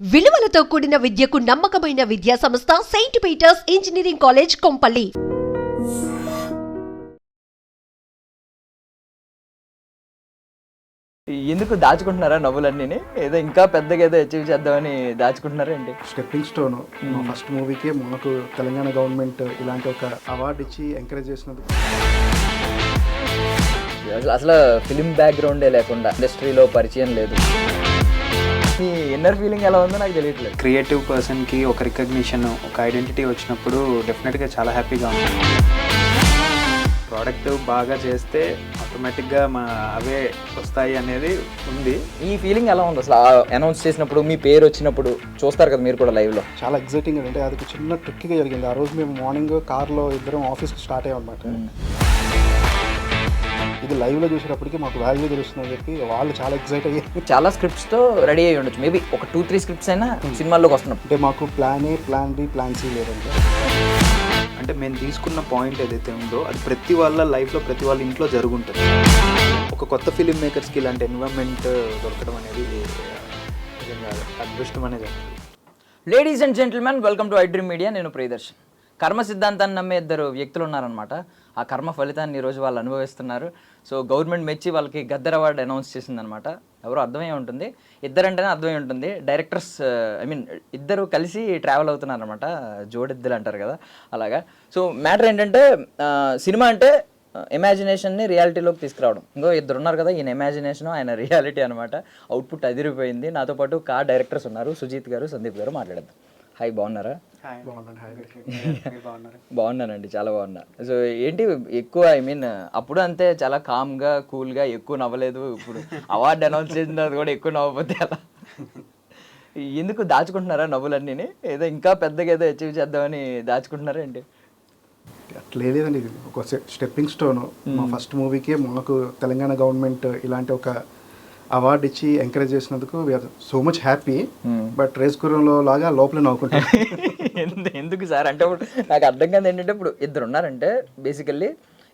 విలువలతో కూడిన విద్యకు నమ్మకమైన విద్యా సంస్థ Saint Peter's engineering college Kompally. ఎందుకు దాచుకుంటున్నారా నవ్వులన్నీ? ఏదో ఇంకా పెద్దగా ఏదో అచీవ్ చేద్దామని దాచుకుంటున్నారా ఏంటి? స్టెప్పింగ్ స్టోన్ మా ఫస్ట్ మూవీకి మాకు తెలంగాణ గవర్నమెంట్ ఇలాంటి ఒక అవార్డు ఇచ్చి ఎంకరేజ్ చేసినందుకు. అసలు ఫిలిం బ్యాక్గ్రౌండే లేకుండా ఇండస్ట్రీలో పరిచయం లేదు. మీ ఇన్నర్ ఫీలింగ్ ఎలా ఉందో నాకు తెలియట్లేదు. క్రియేటివ్ పర్సన్కి ఒక రికగ్నిషన్, ఒక ఐడెంటిటీ వచ్చినప్పుడు డెఫినెట్గా చాలా హ్యాపీగా ఉంటుంది. ప్రోడక్ట్ బాగా చేస్తే ఆటోమేటిక్గా అవే వస్తాయి అనేది ఉంది. ఈ ఫీలింగ్ ఎలా ఉంది అసలు అనౌన్స్ చేసినప్పుడు, మీ పేరు వచ్చినప్పుడు? చూస్తారు కదా మీరు కూడా లైవ్లో. చాలా ఎగ్జైటింగ్ అంటే అది చిన్న ట్రిక్గా జరిగింది. ఆ రోజు మేము మార్నింగ్ కార్లో ఇద్దరం ఆఫీస్కి స్టార్ట్ అయ్యాం అనమాట. ఇది లైవ్లో చూసేటప్పటికి మాకు వాల్యూ తెలుస్తుందని చెప్పి వాళ్ళు చాలా ఎగ్జైట్ అయ్యారు. చాలా స్క్రిప్ట్స్తో రెడీ అయ్యి ఉండొచ్చు, మేబీ ఒక 2-3 స్క్రిప్ట్స్ అయినా సినిమాల్లోకి వస్తున్నాం. అంటే మాకు plan A, plan B, plan C లేదంటే. అంటే మేము తీసుకున్న పాయింట్ ఏదైతే ఉందో అది ప్రతి వాళ్ళ లైఫ్లో, ప్రతి వాళ్ళ ఇంట్లో జరుగుంటుంది. ఒక కొత్త ఫిలిం మేకర్స్కి ఇలాంటి ఎన్విరాన్మెంట్ దొరకడం అనేది నిజంగా అదృష్టం అనేది. Ladies and gentlemen, welcome to I dream media. నేను ప్రియదర్శన్. కర్మ సిద్ధాంతాన్ని నమ్మే ఇద్దరు వ్యక్తులు ఉన్నారనమాట. ఆ కర్మ ఫలితాన్ని ఈరోజు వాళ్ళు అనుభవిస్తున్నారు. సో గవర్నమెంట్ మెచ్చి వాళ్ళకి గద్దర్ అవార్డు అనౌన్స్ చేసిందనమాట. ఎవరో అర్థమై ఉంటుంది, ఇద్దరంటేనే అర్థమై ఉంటుంది. డైరెక్టర్స్ ఇద్దరు కలిసి ట్రావెల్ అవుతున్నారనమాట. జోడిద్దరు అంటారు కదా, అలాగా. సో మ్యాటర్ ఏంటంటే, సినిమా అంటే ఇమాజినేషన్ని రియాలిటీలోకి తీసుకురావడం. ఇంకో ఇద్దరు ఉన్నారు కదా, ఈయన ఇమాజినేషన్, ఆయన రియాలిటీ అనమాట. అవుట్పుట్ అదిరిపోయింది. నాతో పాటు డైరెక్టర్స్ ఉన్నారు, సుజీత్ గారు, సందీప్ గారు. మాట్లాడద్దాం. హాయ్, బాగున్నారా? బాగున్నానండి, చాలా బాగున్నా. సో ఏంటి ఎక్కువ అప్పుడు అంతే చాలా కామ్గా, కూల్గా, ఎక్కువ నవ్వలేదు. ఇప్పుడు అవార్డు అనౌన్స్ చేసిన తర్వాత కూడా ఎక్కువ నవ్వకపోతే అలా. ఎందుకు దాచుకుంటున్నారా నవ్వులన్నీ? ఏదో ఇంకా పెద్దగా ఏదో అచీవ్ చేద్దామని దాచుకుంటున్నారా ఏంటి? అట్లా లేదండి, ఇది ఒక స్టెప్పింగ్ స్టోన్ మా ఫస్ట్ మూవీకి మాకు తెలంగాణ గవర్నమెంట్ ఇలాంటి ఒక అవార్డు ఇచ్చి ఎంకరేజ్ చేసినందుకు we're so much happy. But race గురంలో లాగా లోపల నవ్వుకుంటాం. ఎందుకు సార్ అంటే, ఇప్పుడు నాకు అర్థం కాదు ఏంటంటే, ఇప్పుడు ఇద్దరు ఉన్నారంటే బేసికల్లీ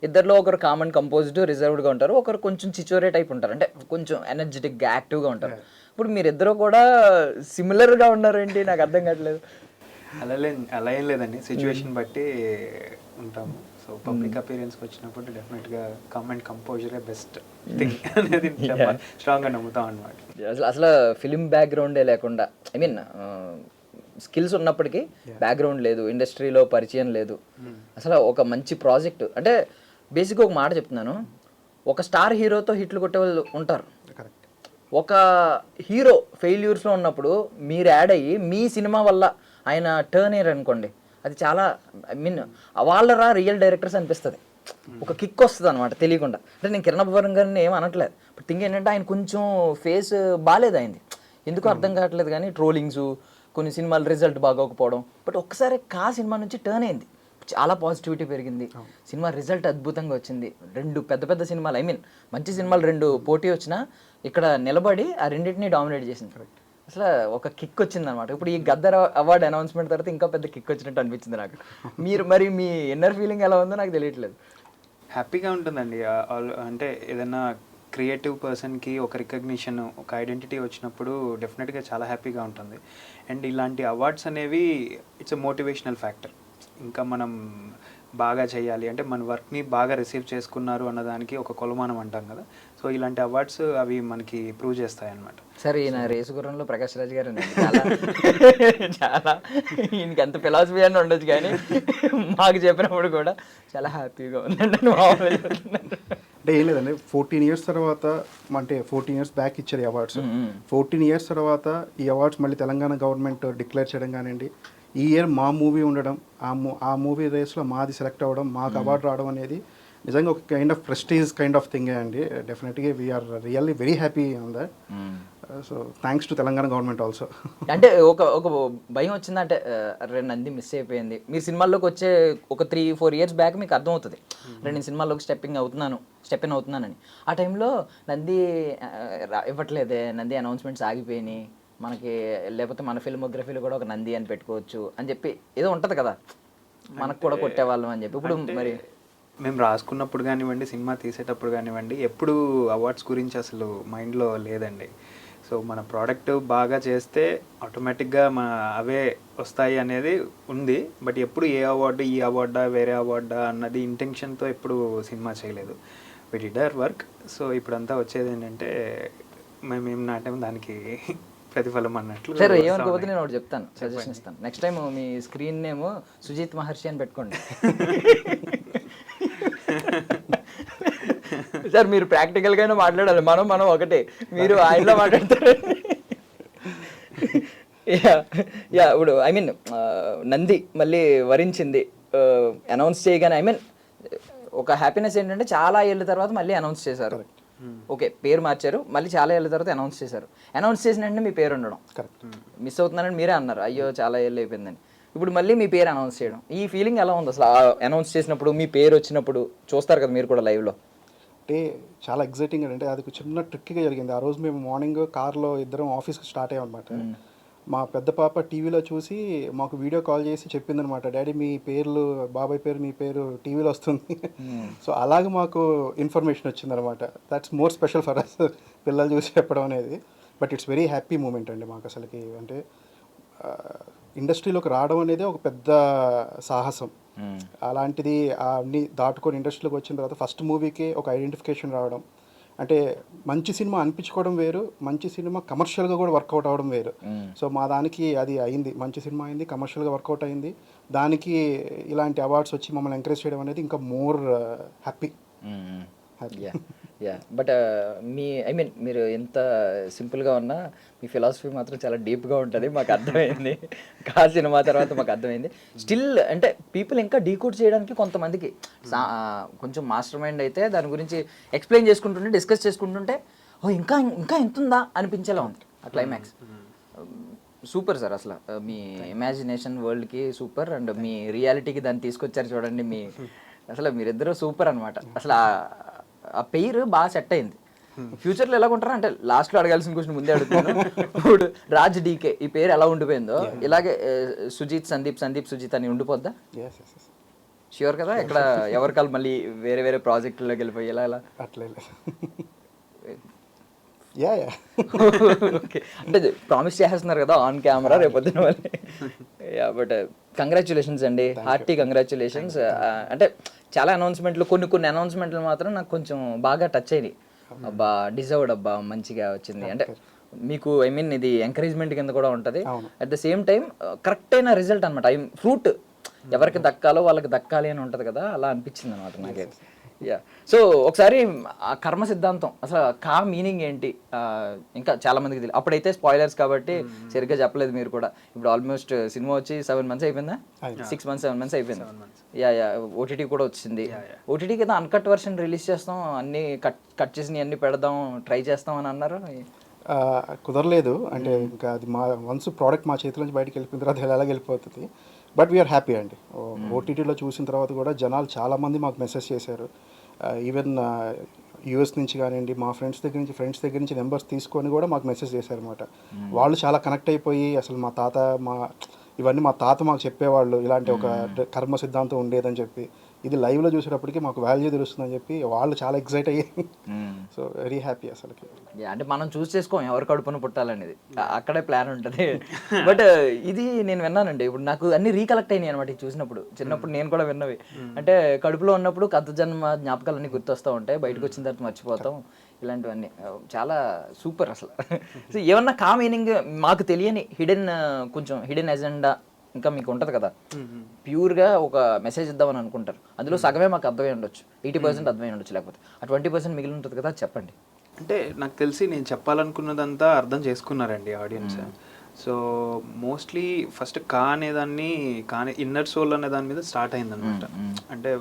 ఇద్దరిలో ఒకరు కామన్ కంపోజ్డ్, రిజర్వ్డ్గా ఉంటారు, ఒకరు కొంచెం చిచోరే టైప్ ఉంటారు, అంటే కొంచెం ఎనర్జెటిక్గా, యాక్టివ్గా ఉంటారు. ఇప్పుడు మీరిద్దరూ కూడా సిమిలర్గా ఉన్నారు ఏంటి? నాకు అర్థం కావట్లేదు. అలా ఏం లేదండి, సిచ్యువేషన్ బట్టి ఉంటాము. సో పబ్లిక్ అపీరియన్స్కి వచ్చినప్పుడు డెఫినెట్గా కమ్ అండ్ కంపోజరే బెస్ట్ థింగ్ అనేది స్ట్రాంగ్గా నమ్ముతాం అనమాట. అసలు ఫిలిం బ్యాక్గ్రౌండే లేకుండా, స్కిల్స్ ఉన్నప్పటికీ బ్యాక్గ్రౌండ్ లేదు, ఇండస్ట్రీలో పరిచయం లేదు, అసలు ఒక మంచి ప్రాజెక్ట్ అంటే బేసిక్గా ఒక మాట చెప్తున్నాను, ఒక స్టార్ హీరోతో హిట్లు కొట్టే వాళ్ళు ఉంటారు. ఒక హీరో ఫెయిల్యూర్స్లో ఉన్నప్పుడు మీరు యాడ్ అయ్యి మీ సినిమా వల్ల ఆయన టర్న్ అయ్యారు అనుకోండి, అది చాలా వాళ్ళరా రియల్ డైరెక్టర్స్ అనిపిస్తుంది. ఒక కిక్ వస్తుంది అనమాట తెలియకుండా. అంటే నేను కిరణ్ అబ్బవరం గారిని ఏం అనట్లేదు, బట్ థింగ్ ఏంటంటే ఆయన కొంచెం ఫేస్ బాగాలేదు అయింది, ఎందుకు అర్థం కావట్లేదు. కానీ ట్రోలింగ్స్, కొన్ని సినిమాలు రిజల్ట్ బాగోకపోవడం, బట్ ఒక్కసారి సినిమా నుంచి టర్న్ అయింది, చాలా పాజిటివిటీ పెరిగింది, సినిమా రిజల్ట్ అద్భుతంగా వచ్చింది. 2 పెద్ద సినిమాలు, మంచి సినిమాలు 2 పోటీ వచ్చినా ఇక్కడ నిలబడి ఆ రెండింటినీ డామినేట్ చేసింది. అసలు ఒక కిక్ వచ్చింది అనమాట. ఇప్పుడు ఈ గద్దర్ అవార్డు అనౌన్స్మెంట్ తర్వాత ఇంకా పెద్ద కిక్ వచ్చినట్టు అనిపించింది నాకు. మరి మీ ఇన్నర్ ఫీలింగ్ ఎలా ఉందో నాకు తెలియట్లేదు. హ్యాపీగా ఉంటుందండి. అంటే ఏదైనా క్రియేటివ్ పర్సన్కి ఒక రికగ్నిషన్, ఒక ఐడెంటిటీ వచ్చినప్పుడు డెఫినెట్గా చాలా హ్యాపీగా ఉంటుంది. అండ్ ఇలాంటి అవార్డ్స్ అనేవి ఇట్స్ ఎ మోటివేషనల్ ఫ్యాక్టర్. ఇంకా మనం బాగా చేయాలి అంటే, మన వర్క్ని బాగా రిసీవ్ చేసుకున్నారు అన్నదానికి ఒక కొలమానం అంటాం కదా. సో ఇలాంటి అవార్డ్స్ అవి మనకి ప్రూవ్ చేస్తాయి అన్నమాట. సరే, ఈయన రేసు గుర్రంలో ప్రకాష్ రాజ్ గారు చాలా ఈయనకి ఎంత ఫిలాసఫీ అని ఉండొచ్చు, కానీ మాకు చెప్పినప్పుడు కూడా చాలా హ్యాపీగా ఉందండి. అంటే ఏం లేదండి, 14 years తర్వాత, అంటే 14 years బ్యాక్ ఇచ్చారు ఈ అవార్డ్స్. 14 years తర్వాత ఈ అవార్డ్స్ మళ్ళీ తెలంగాణ గవర్నమెంట్ డిక్లేర్ చేయడం కానివ్వండి, ఈ ఇయర్ మా మూవీ ఉండడం, ఆ మూవీ రేస్లో మాది సెలెక్ట్ అవ్వడం, మాకు అవార్డు రావడం అనేది నిజంగా ఒక kind of prestige kind of థింగే అండి. డెఫినెట్గా we're really very happy on that. So thanks to Telangana government also. అంటే ఒక భయం వచ్చిందంటే, నంది మిస్ అయిపోయింది. మీరు సినిమాల్లోకి వచ్చే ఒక 3-4 years బ్యాక్ మీకు అర్థమవుతుంది, నేను సినిమాల్లోకి స్టెప్ ఇన్ అవుతున్నానని. ఆ టైంలో నంది ఇవ్వట్లేదే, నంది అనౌన్స్మెంట్స్ ఆగిపోయినాయి మనకి, లేకపోతే మన ఫిల్మోగ్రఫీలో కూడా ఒక నంది అని పెట్టుకోవచ్చు అని చెప్పి ఏదో ఉంటుంది కదా, మనకు కూడా కొట్టేవాళ్ళం అని చెప్పి. ఇప్పుడు మరి మేము రాసుకున్నప్పుడు కానివ్వండి, సినిమా తీసేటప్పుడు కానివ్వండి, ఎప్పుడు అవార్డ్స్ గురించి అసలు మైండ్లో లేదండి. సో మన ప్రోడక్ట్ బాగా చేస్తే ఆటోమేటిక్గా అవే వస్తాయి అనేది ఉంది. బట్ ఎప్పుడు ఏ అవార్డు, ఈ అవార్డా వేరే అవార్డా అన్నది ఇంటెన్షన్తో ఎప్పుడు సినిమా చేయలేదు. We did our work. So ఇప్పుడంతా వచ్చేది ఏంటంటే మేము నాటేమో దానికి ప్రతిఫలం అన్నట్లు. సరే ఏమనుకోకపోతే నేను ఒకటి చెప్తాను, సజెషన్ ఇస్తాను. నెక్స్ట్ టైం మీ స్క్రీన్ నేమ్ సుజిత్ మహర్షి అని పెట్టుకోండి. సార్ మీరు ప్రాక్టికల్గానే మాట్లాడాలి, మనం ఒకటే, మీరు ఆయనలో మాట్లాడతారు. యా ఇప్పుడు ఐ మీన్ నంది మళ్ళీ వరించింది అనౌన్స్ చేయగానే, ఐ మీన్ ఒక హ్యాపీనెస్ ఏంటంటే చాలా ఏళ్ళ తర్వాత మళ్ళీ అనౌన్స్ చేశారు. ఓకే పేరు మార్చారు, మళ్ళీ చాలా ఏళ్ళ తర్వాత అనౌన్స్ చేశారు. అనౌన్స్ చేసిన వెంటనే మీ పేరు ఉండడం మిస్ అవుతున్నారని మీరే అన్నారు, అయ్యో చాలా ఏళ్ళు అయిపోయిందని. ఇప్పుడు మళ్ళీ మీ పేరు అనౌన్స్ చేయడం, ఈ ఫీలింగ్ ఎలా ఉంది అసలు? అనౌన్స్ చేసినప్పుడు మీ పేరు వచ్చినప్పుడు చూస్తారు కదా మీరు కూడా లైవ్లో. అంటే చాలా ఎగ్జైటింగ్ అంటే అది చిన్న ట్రిక్గా జరిగింది. ఆ రోజు మేము మార్నింగ్ కార్లో ఇద్దరం ఆఫీస్కి స్టార్ట్ అయ్యామన్నమాట. మా పెద్ద పాప టీవీలో చూసి మాకు వీడియో కాల్ చేసి చెప్పిందనమాట, డాడీ మీ పేర్లు, బాబాయ్ పేరు, మీ పేరు టీవీలో వస్తుంది. సో అలాగే మాకు ఇన్ఫర్మేషన్ వచ్చిందనమాట. That's more special for us, పిల్లలు చూసి చెప్పడం అనేది. But it's very happy moment అండి మాకు అసలుకి. అంటే ఇండస్ట్రీలోకి రావడం అనేది ఒక పెద్ద సాహసం. అలాంటిది అన్ని దాటుకొని ఇండస్ట్రీలోకి వచ్చిన తర్వాత ఫస్ట్ మూవీకి ఒక ఐడెంటిఫికేషన్ రావడం, అంటే మంచి సినిమా అనిపించుకోవడం వేరు, మంచి సినిమా కమర్షియల్గా కూడా వర్కౌట్ అవ్వడం వేరు. సో మా దానికి అది అయింది, మంచి సినిమా అయింది, కమర్షియల్గా వర్కౌట్ అయింది. దానికి ఇలాంటి అవార్డ్స్ వచ్చి మమ్మల్ని ఎంకరేజ్ చేయడం అనేది ఇంకా more happy. Yeah but me I mean మీరు ఎంత సింపుల్గా ఉన్నా మీ ఫిలాసఫీ మాత్రం చాలా డీప్గా ఉంటుంది, మాకు అర్థమైంది. కా సినిమా తర్వాత మాకు అర్థమైంది. స్టిల్ అంటే పీపుల్ ఇంకా డీకోడ్ చేయడానికి కొంతమందికి కొంచెం మాస్టర్ మైండ్ అయితే దాని గురించి ఎక్స్ప్లెయిన్ చేసుకుంటుంటే, డిస్కస్ చేసుకుంటుంటే ఓ ఇంకా ఇంకా ఎంత ఉందా అనిపించేలా ఉంది ఆ క్లైమాక్స్. సూపర్ సార్ అసలు మీ ఇమాజినేషన్ వరల్డ్కి సూపర్, అండ్ మీ రియాలిటీకి దాన్ని తీసుకొచ్చారు చూడండి. మీ అసలు మీరిద్దరూ సూపర్ అనమాట. అసలు ఆ పేరు బాగా సెట్ అయింది. ఫ్యూచర్లో ఎలా ఉంటారా అంటే లాస్ట్లో అడగాల్సిన క్వశ్చన్ ముందే అడుగుతాను. ఇప్పుడు రాజ్ డీకే ఈ పేరు ఎలా ఉండిపోయిందో ఇలాగే సుజిత్ సందీప్, సందీప్ సుజిత్ అని ఉండిపోద్దా? ష్యూర్ కదా? ఇక్కడ ఎవరికాలు మళ్ళీ వేరే వేరే ప్రాజెక్టులోకి వెళ్ళిపోయి ఎలా అట్లే ఓకే అంటే ప్రామిస్ చేస్తున్నారు కదా ఆన్ కెమెరా రేపొద్దున మళ్ళీ. యా బట్ కంగ్రాచులేషన్స్ అండి, హార్టీ కంగ్రాచులేషన్స్. అంటే చాలా అనౌన్స్మెంట్లు, కొన్ని అనౌన్స్మెంట్లు మాత్రం నాకు కొంచెం బాగా టచ్ అయినాయి. అబ్బా డిజర్వ్డ్, అబ్బా మంచిగా వచ్చింది అంటే మీకు. ఐ మీన్ ఇది ఎంకరేజ్మెంట్ కింద కూడా ఉంటుంది. At the same time correct అయిన రిజల్ట్ అనమాట. ఫ్రూట్ ఎవరికి దక్కాలో వాళ్ళకి దక్కాలి అని ఉంటుంది కదా, అలా అనిపించింది అనమాట నాకైతే. యా సో ఒకసారి ఆ కర్మ సిద్ధాంతం అసలు కా మీనింగ్ ఏంటి ఇంకా చాలా మందికి తెలియదు. అప్పుడైతే స్పాయిలర్స్ కాబట్టి సరిగ్గా చెప్పలేదు మీరు కూడా. ఇప్పుడు ఆల్మోస్ట్ సినిమా వచ్చి 7 months అయిపోయిందా? 6 months 7 months అయిపోయింది. యా ఓటీటీ కూడా వచ్చింది. ఓటీటీ కదా అన్కట్ వర్షన్ రిలీజ్ చేస్తాం, అన్ని కట్ చేసి అన్ని పెడదాం ట్రై చేస్తాం అని అన్నారు. కుదరలేదు అంటే ఇంకా అది మా వన్స్ ప్రోడక్ట్ మా చేతిలో నుంచి బయటకు వెళ్ళిపోయిన తర్వాత ఎలాగ వెళ్ళిపోతుంది. బట్ వీఆర్ హ్యాపీ అండి. ఓటీటీలో చూసిన తర్వాత కూడా జనాలు చాలామంది మాకు మెసేజ్ చేశారు. ఈవెన్ యూఎస్ నుంచి కానివ్వండి, మా ఫ్రెండ్స్ దగ్గర నుంచి నెంబర్స్ తీసుకొని కూడా మాకు మెసేజ్ చేశారు అనమాట. వాళ్ళు చాలా కనెక్ట్ అయిపోయి అసలు ఇవన్నీ మా తాత మాకు చెప్పేవాళ్ళు, ఇలాంటి ఒక కర్మ సిద్ధాంతం ఉండేదని చెప్పి, ఇది లైవ్లో చూసేటప్పటికి మాకు వాల్యూ తెలుస్తుందని చెప్పి వాళ్ళు చాలా ఎక్సైట్ అయ్యి సో వెరీ హ్యాపీ అసలుకి. అంటే మనం చూస్ చేసుకోం ఎవరి కడుపున పుట్టాలనేది, అక్కడే ప్లాన్ ఉంటుంది. బట్ ఇది నేను విన్నానండి, ఇప్పుడు నాకు అన్ని రీకలెక్ట్ అయినాయి అనమాట ఇది చూసినప్పుడు. చిన్నప్పుడు నేను కూడా విన్నవి అంటే కడుపులో ఉన్నప్పుడు గత జన్మ జ్ఞాపకాలు అన్నీ గుర్తొస్తూ ఉంటాయి, బయటకు వచ్చిన తర్వాత మర్చిపోతాం, ఇలాంటివన్నీ చాలా సూపర్ అసలు. సో ఏమన్నా కా మీనింగ్ మాకు తెలియని కొంచెం హిడెన్ ఎజెండా ఇంకా మీకు ఉంటుంది కదా, ప్యూర్గా ఒక మెసేజ్ ఇద్దామని అనుకుంటారు, అందులో సగమే మాకు అర్థమై ఉండొచ్చు, 80% అర్థమై ఉండొచ్చు, లేకపోతే ఆ 20% మిగిలి ఉంటుంది కదా, చెప్పండి. అంటే నాకు తెలిసి నేను చెప్పాలనుకున్నదంతా అర్థం చేసుకున్నారండి ఆడియన్స్. సో మోస్ట్లీ ఫస్ట్ కా అనేదాన్ని ఇన్నర్ సోల్ అనే దాని మీద స్టార్ట్ అయిందనమాట. అంటే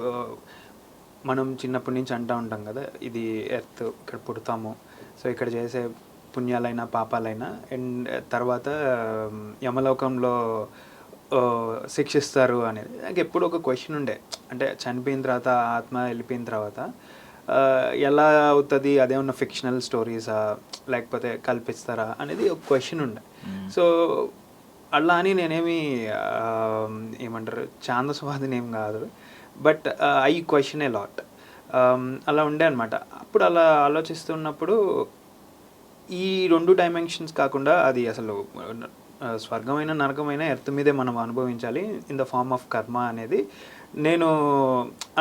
మనం చిన్నప్పటి నుంచి అంటూ ఉంటాం కదా, ఇది ఎర్త్, ఇక్కడ పుడతాము, సో ఇక్కడ చేసే పుణ్యాలైనా పాపాలైనా అండ్ తర్వాత యమలోకంలో శిక్షిస్తారు అనేది. నాకు ఎప్పుడు ఒక క్వశ్చన్ ఉండే, అంటే చనిపోయిన తర్వాత ఆత్మ వెళ్ళిపోయిన తర్వాత ఎలా అవుతుంది, అదేమన్నా ఫిక్షనల్ స్టోరీసా లేకపోతే కల్పిస్తారా అనేది ఒక క్వశ్చన్ ఉండే. సో అలా అని నేనేమి ఏమంటారు ఛాందస్వాదిని ఏం కాదు, but I question a lot అలా ఉండే అనమాట. అప్పుడు అలా ఆలోచిస్తున్నప్పుడు ఈ 2 డైమెన్షన్స్ కాకుండా అది అసలు స్వర్గమైన నరకమైన ఎర్త్ మీదే మనం అనుభవించాలి ఇన్ ద ఫార్మ్ ఆఫ్ కర్మ అనేది నేను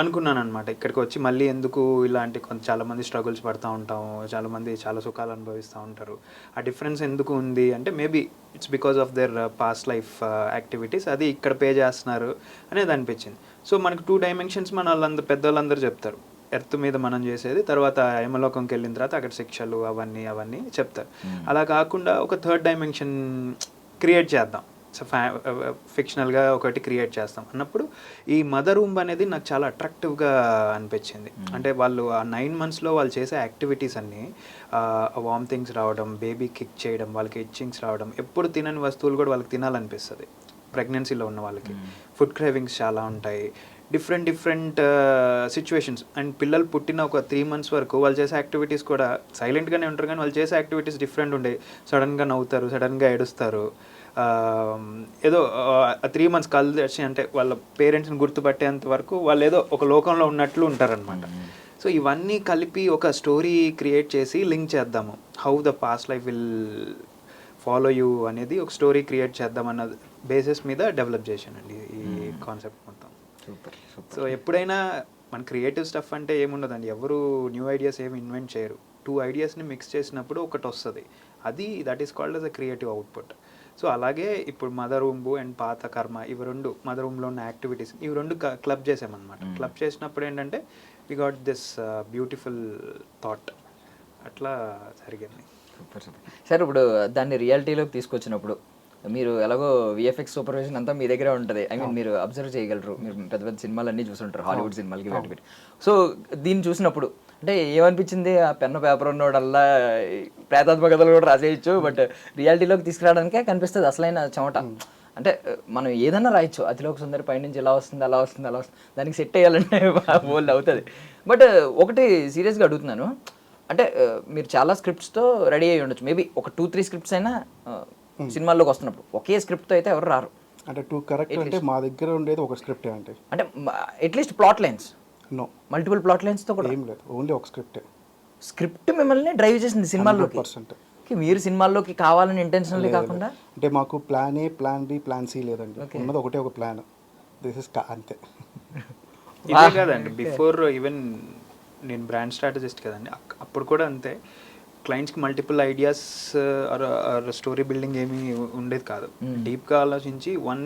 అనుకున్నాను అనమాట. ఇక్కడికి వచ్చి మళ్ళీ ఎందుకు ఇలాంటి చాలామంది స్ట్రగుల్స్ పడుతూ ఉంటాము, చాలామంది చాలా సుఖాలు అనుభవిస్తూ ఉంటారు, ఆ డిఫరెన్స్ ఎందుకు ఉంది అంటే maybe it's because of their past life activities, అది ఇక్కడ పే చేస్తున్నారు అనేది అనిపించింది. సో మనకు 2 డైమెన్షన్స్ మన వాళ్ళందరూ పెద్దవాళ్ళందరూ చెప్తారు, ఎర్త్ మీద మనం చేసేది, తర్వాత యమలోకంకి వెళ్ళిన తర్వాత అక్కడ శిక్షలు అవన్నీ చెప్తారు. అలా కాకుండా ఒక 3rd డైమెన్షన్ క్రియేట్ చేద్దాం, సో ఫిక్షనల్గా ఒకటి క్రియేట్ చేస్తాం అన్నప్పుడు ఈ మదర్ రూమ్ అనేది నాకు చాలా అట్రాక్టివ్గా అనిపించింది. అంటే వాళ్ళు ఆ 9 monthsలో వాళ్ళు చేసే యాక్టివిటీస్ అన్నీ, వామిటింగ్స్ రావడం, బేబీ కిక్ చేయడం, వాళ్ళకి ఇచ్చింగ్స్ రావడం, ఎప్పుడు తినని వస్తువులు కూడా వాళ్ళకి తినాలనిపిస్తుంది ప్రెగ్నెన్సీలో ఉన్న వాళ్ళకి, ఫుడ్ క్రేవింగ్స్ చాలా ఉంటాయి, డిఫరెంట్ సిచ్యువేషన్స్. అండ్ పిల్లలు పుట్టిన ఒక 3 months వరకు వాళ్ళు చేసే యాక్టివిటీస్ కూడా సైలెంట్గానే ఉంటారు, కానీ వాళ్ళు చేసే యాక్టివిటీస్ డిఫరెంట్ ఉండే, సడన్గా నవ్వుతారు, సడన్గా ఏడుస్తారు, ఏదో 3 months కళ్ళు తెరిచి అంటే వాళ్ళ పేరెంట్స్ని గుర్తుపట్టేంత వరకు వాళ్ళు ఏదో ఒక లోకంలో ఉన్నట్లు ఉంటారనమాట. సో ఇవన్నీ కలిపి ఒక స్టోరీ క్రియేట్ చేసి లింక్ చేద్దాము, how the past life will follow you అనేది ఒక స్టోరీ క్రియేట్ చేద్దాం అన్న బేసిస్ మీద డెవలప్ చేశానండి ఈ కాన్సెప్ట్ మొత్తం. సో ఎప్పుడైనా మన క్రియేటివ్ స్టఫ్ అంటే ఏముండదండి, ఎవరు న్యూ ఐడియాస్ ఏమి ఇన్వెంట్ చేయరు, 2 ఐడియాస్ని మిక్స్ చేసినప్పుడు ఒకటి వస్తుంది, అది that is called as a creative output. So అలాగే ఇప్పుడు మదర్ రూమ్ అండ్ పాత కర్మ, ఇవి 2 మదర్ రూమ్లో ఉన్న యాక్టివిటీస్, ఇవి 2 క్లబ్ చేసామన్నమాట. క్లబ్ చేసినప్పుడు ఏంటంటే we got this beautiful thought, అట్లా జరిగింది. సూపర్. సార్ ఇప్పుడు దాన్ని రియాలిటీలోకి తీసుకొచ్చినప్పుడు మీరు ఎలాగో విఎఫ్ఎక్స్ సూపర్విజన్ అంతా మీ దగ్గరే ఉంటుంది, ఐ మీన్ మీరు అబ్జర్వ్ చేయగలరు, మీరు పెద్ద పెద్ద సినిమాలు అన్నీ చూసుంటారు, హాలీవుడ్ సినిమాలకి పెట్టి. సో దీన్ని చూసినప్పుడు అంటే ఏమనిపించింది, ఆ పెన్ను పేపర్ ఉన్నోడల్లా ప్రేతాత్మ కథలు కూడా రాసేయచ్చు, బట్ రియాలిటీలోకి తీసుకురావడానికే కనిపిస్తుంది అసలైన చెమట. అంటే మనం ఏదన్నా రాయొచ్చు, అతిలోక సుందరి పైనుంచి ఇలా వస్తుంది అలా వస్తుంది అలా వస్తుంది, దానికి సెట్ అయ్యాలంటే బోల్డ్ అవుతుంది. బట్ ఒకటి సీరియస్గా అడుగుతున్నాను, అంటే మీరు చాలా స్క్రిప్ట్స్తో రెడీ అయ్యి ఉండొచ్చు, మేబీ ఒక 2-3 స్క్రిప్ట్స్ అయినా సినిమాల్లోకి వస్తున్నప్పుడు, ఒకే స్క్రిప్ట్తో అయితే ఎవరు రారు. అంటే 2 కరెక్ట్ అంటే మా దగ్గర ఉండేది ఒక స్క్రిప్టే, అంటే at least plot lines, no multiple plot లైన్స్తో కూడా ఏం లేదు, ఓన్లీ ఒక స్క్రిప్టే. స్క్రిప్ట్ మిమ్మల్ని డ్రైవ్ చేసింది సినిమాల్లోకి. 100%. మీరు సినిమాల్లోకి కావాలని ఇంటెన్షనల్లీ కాకుండా, అంటే మాకు plan A, plan B, plan C లేదండి, ఉన్నది ఒకటే ఒక ప్లాన్, దిస్ ఇస్ అంతే. ఇదే కాదండి, బిఫోర్ ఈవెన్ నేను బ్రాండ్ స్ట్రాటజిస్ట్ కదండి, అప్పుడు కూడా అంతే, క్లయింట్స్కి multiple ideas or story building ఏమీ ఉండేది కాదు. డీప్గా ఆలోచించి 1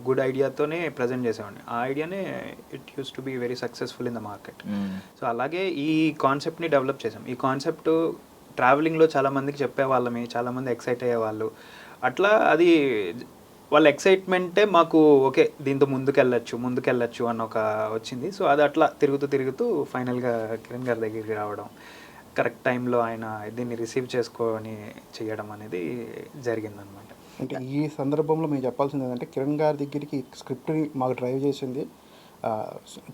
గుడ్ ఐడియాతోనే ప్రజెంట్ చేసేవాడిని, ఆ ఐడియానే it use to be very successful in the market. So అలాగే ఈ కాన్సెప్ట్ని డెవలప్ చేసాం. ఈ కాన్సెప్ట్ ట్రావెలింగ్లో చాలామందికి చెప్పేవాళ్ళమి, చాలామంది ఎక్సైట్ అయ్యేవాళ్ళు, అట్లా అది వాళ్ళ ఎక్సైట్మెంటే మాకు ఓకే దీంతో ముందుకెళ్ళచ్చు అన్న ఒక వచ్చింది. సో అది అట్లా తిరుగుతూ ఫైనల్గా కిరణ్ గారి దగ్గరికి రావడం, కరెక్ట్ టైంలో ఆయన దీన్ని రిసీవ్ చేసుకొని చేయడం అనేది జరిగిందనమాట. అంటే ఈ సందర్భంలో మేము చెప్పాల్సింది ఏంటంటే, కిరణ్ గారి దగ్గరికి స్క్రిప్ట్ని మాకు డ్రైవ్ చేసింది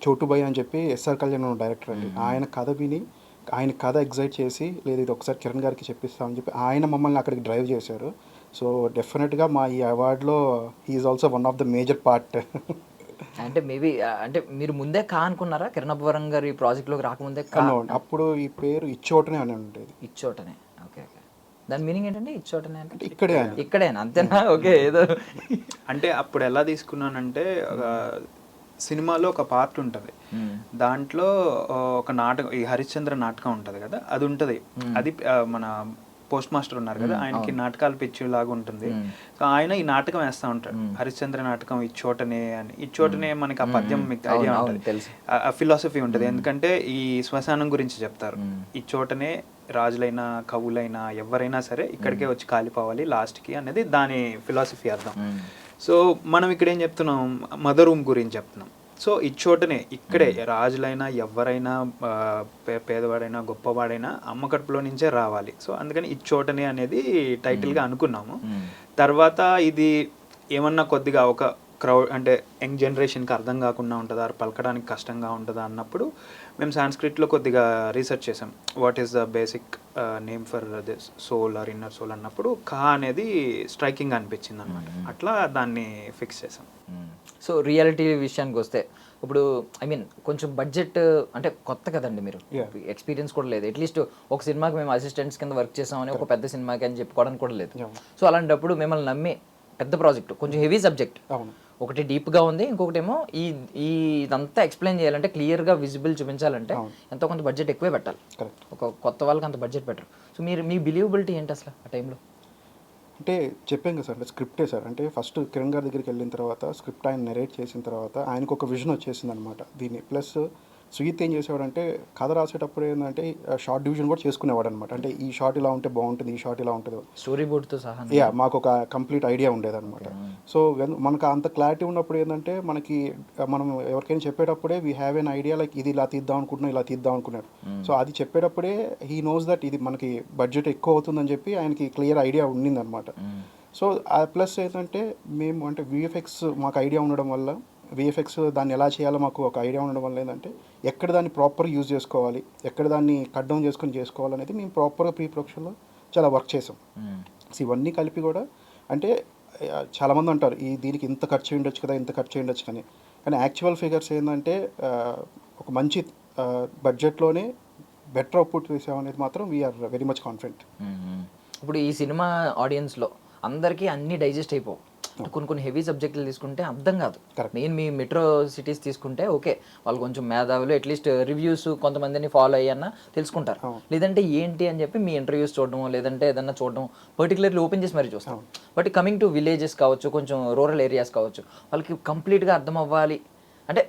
చోటుబాయ్ అని చెప్పి ఎస్ఆర్ కళ్యాణ్ డైరెక్టర్ అండి. ఆయన కథ విని, ఆయన కథ ఎగ్జైట్ చేసి, లేదు ఇది ఒకసారి కిరణ్ గారికి చెప్పిస్తామని చెప్పి ఆయన మమ్మల్ని అక్కడికి డ్రైవ్ చేశారు. సో డెఫినెట్గా మా ఈ అవార్డులో he's also one of the major part. అంటే మేబీ అంటే మీరు ముందే అనుకున్నారా కిరణ్ అబ్బవరం గారి ప్రాజెక్ట్లోకి రాకముందే? అప్పుడు ఈ పేరు ఇచ్చోటనే అని ఉండేది. ఇచ్చోటనే, ఓకే. దాని మీనింగ్ ఏంటంటే ఇచ్చోటనే అంటే ఇక్కడేనా, అంతేనా? ఓకే. ఏదో అంటే అప్పుడు ఎలా తీసుకున్నానంటే, సినిమాలో ఒక పార్ట్ ఉంటుంది, దాంట్లో ఒక నాటకం, ఈ హరిశ్చంద్ర నాటకం ఉంటుంది కదా, అది ఉంటుంది, అది మన పోస్ట్ మాస్టర్ ఉన్నారు కదా, ఆయనకి నాటకాలు పిచ్చిలాగా ఉంటుంది. సో ఆయన ఈ నాటకం వేస్తూ ఉంటాడు, హరిశ్చంద్ర నాటకం ఇచ్చోటనే అని. ఇచ్చోటనే మనకి ఆ పద్యం మీకు ఐడియా ఉంటుంది, ఆ ఫిలాసఫీ ఉంటుంది. ఎందుకంటే ఈ శ్మశానం గురించి చెప్తారు, ఇచ్చోటనే రాజులైనా కవులైనా ఎవరైనా సరే ఇక్కడికే వచ్చి కాలిపోవాలి లాస్ట్కి అనేది దాని ఫిలాసఫీ అర్థం. సో మనం ఇక్కడ ఏం చెప్తున్నాం, మదర్ రూమ్ గురించి చెప్తున్నాం. సో ఇచ్చోటనే ఇక్కడే రాజులైనా ఎవరైనా పేదవాడైనా గొప్పవాడైనా అమ్మ కడుపులో నుంచే రావాలి. సో అందుకని ఇచ్చోటనే అనేది టైటిల్గా అనుకున్నాము. తర్వాత ఇది ఏమన్నా కొద్దిగా ఒక క్రౌడ్ అంటే యంగ్ జనరేషన్కి అర్థం కాకుండా ఉంటుందా, పలకడానికి కష్టంగా ఉంటుందా అన్నప్పుడు మేము సాంస్క్రిట్లో కొద్దిగా రీసెర్చ్ చేసాం, what is the basic name for this soul or inner soul అన్నప్పుడు కా అనేది స్ట్రైకింగ్ అనిపించింది అనమాట. అట్లా దాన్ని ఫిక్స్ చేసాం. సో రియాలిటీ విషయానికి వస్తే ఇప్పుడు ఐ మీన్ కొంచెం బడ్జెట్ అంటే కొత్త కదండి మీరు, ఎక్స్పీరియన్స్ కూడా లేదు. అట్లీస్ట్ ఒక సినిమాకి మేము అసిస్టెంట్స్ కింద వర్క్ చేసామని ఒక పెద్ద సినిమాకి అని చెప్పుకోవడానికి కూడా లేదు. సో అలాంటప్పుడు మిమ్మల్ని నమ్మి పెద్ద ప్రాజెక్ట్, కొంచెం హెవీ సబ్జెక్ట్, ఒకటి డీప్గా ఉంది, ఇంకొకటేమో ఈ ఇదంతా ఎక్స్ప్లెయిన్ చేయాలంటే క్లియర్గా విజిబుల్ చూపించాలంటే ఎంతో కొంత బడ్జెట్ ఎక్కువే పెట్టాలి. ఒక కొత్త వాళ్ళకి అంత బడ్జెట్ పెట్టరు. సో మీ బిలీవబిలిటీ ఏంటి అసలు ఆ టైంలో? అంటే చెప్పాం కదా సార్, అంటే స్క్రిప్టే సార్. అంటే ఫస్ట్ కిరణ్ గారి దగ్గరికి వెళ్ళిన తర్వాత స్క్రిప్ట్ ఆయన నెరేట్ చేసిన తర్వాత ఆయనకు ఒక విజన్ వచ్చేసింది అనమాట దీన్ని. ప్లస్ సుజిత్ ఏం చేసేవాడంటే కథ రాసేటప్పుడు ఏంటంటే షార్ట్ డివిజన్ కూడా చేసుకునేవాడు అనమాట. అంటే ఈ షార్ట్ ఇలా ఉంటే బాగుంటుంది, ఈ షార్ట్ ఇలా ఉంటుంది, స్టోరీ బోర్డ్తో సహా మాకు ఒక కంప్లీట్ ఐడియా ఉండేదన్నమాట. సో మనకు అంత క్లారిటీ ఉన్నప్పుడు ఏంటంటే మనం ఎవరికైనా చెప్పేటప్పుడే we have an idea, like ఇది ఇలా తీద్దాం అనుకుంటున్నాం, ఇలా తీద్దాం అనుకున్నాడు. సో అది చెప్పేటప్పుడే హీ నోస్ దట్ ఇది మనకి బడ్జెట్ ఎక్కువ అవుతుందని చెప్పి ఆయనకి క్లియర్ ఐడియా ఉండిందనమాట. సో ప్లస్ ఏంటంటే మేము అంటే విఎఫ్ఎక్స్ మాకు ఐడియా ఉండడం వల్ల, విఎఫ్ఎక్స్ దాన్ని ఎలా చేయాలో మాకు ఒక ఐడియా ఉండడం వల్ల ఏంటంటే ఎక్కడ దాన్ని ప్రాపర్ యూజ్ చేసుకోవాలి, ఎక్కడ దాన్ని కట్ డౌన్ చేసుకోవాలనేది మేము ప్రాపర్గా ప్రీ ప్రొడక్షన్లో చాలా వర్క్ చేసాం. సో ఇవన్నీ కలిపి కూడా అంటే చాలామంది అంటారు దీనికి ఇంత ఖర్చు ఉండొచ్చు కదా, ఇంత ఖర్చు ఉండొచ్చు కానీ యాక్చువల్ ఫిగర్స్ ఏంటంటే ఒక మంచి బడ్జెట్లోనే బెటర్ అవుట్పుట్ తీసామనేది మాత్రం వీఆర్ వెరీ మచ్ కాన్ఫిడెంట్. ఇప్పుడు ఈ సినిమా ఆడియన్స్లో అందరికీ అన్నీ డైజెస్ట్ అయిపోవు. కొన్ని హెవీ సబ్జెక్టులు తీసుకుంటే అర్థం కాదు. మెయిన్ మీ మెట్రో సిటీస్ తీసుకుంటే ఓకే, వాళ్ళు కొంచెం మేధావులు, అట్లీస్ట్ రివ్యూస్ కొంతమందిని ఫాలో అయ్యన్నా తెలుసుకుంటారు. లేదంటే ఏంటి అని చెప్పి మీ ఇంటర్వ్యూస్ చూడడం, లేదంటే ఏదన్నా చూడడం, పర్టికులర్లీ ఓపెన్ చేసి మరీ చూస్తాం. బట్ కమింగ్ టు విలేజెస్ కావచ్చు, కొంచెం రూరల్ ఏరియాస్ కావచ్చు, వాళ్ళకి కంప్లీట్గా అర్థం అవ్వాలి అంటే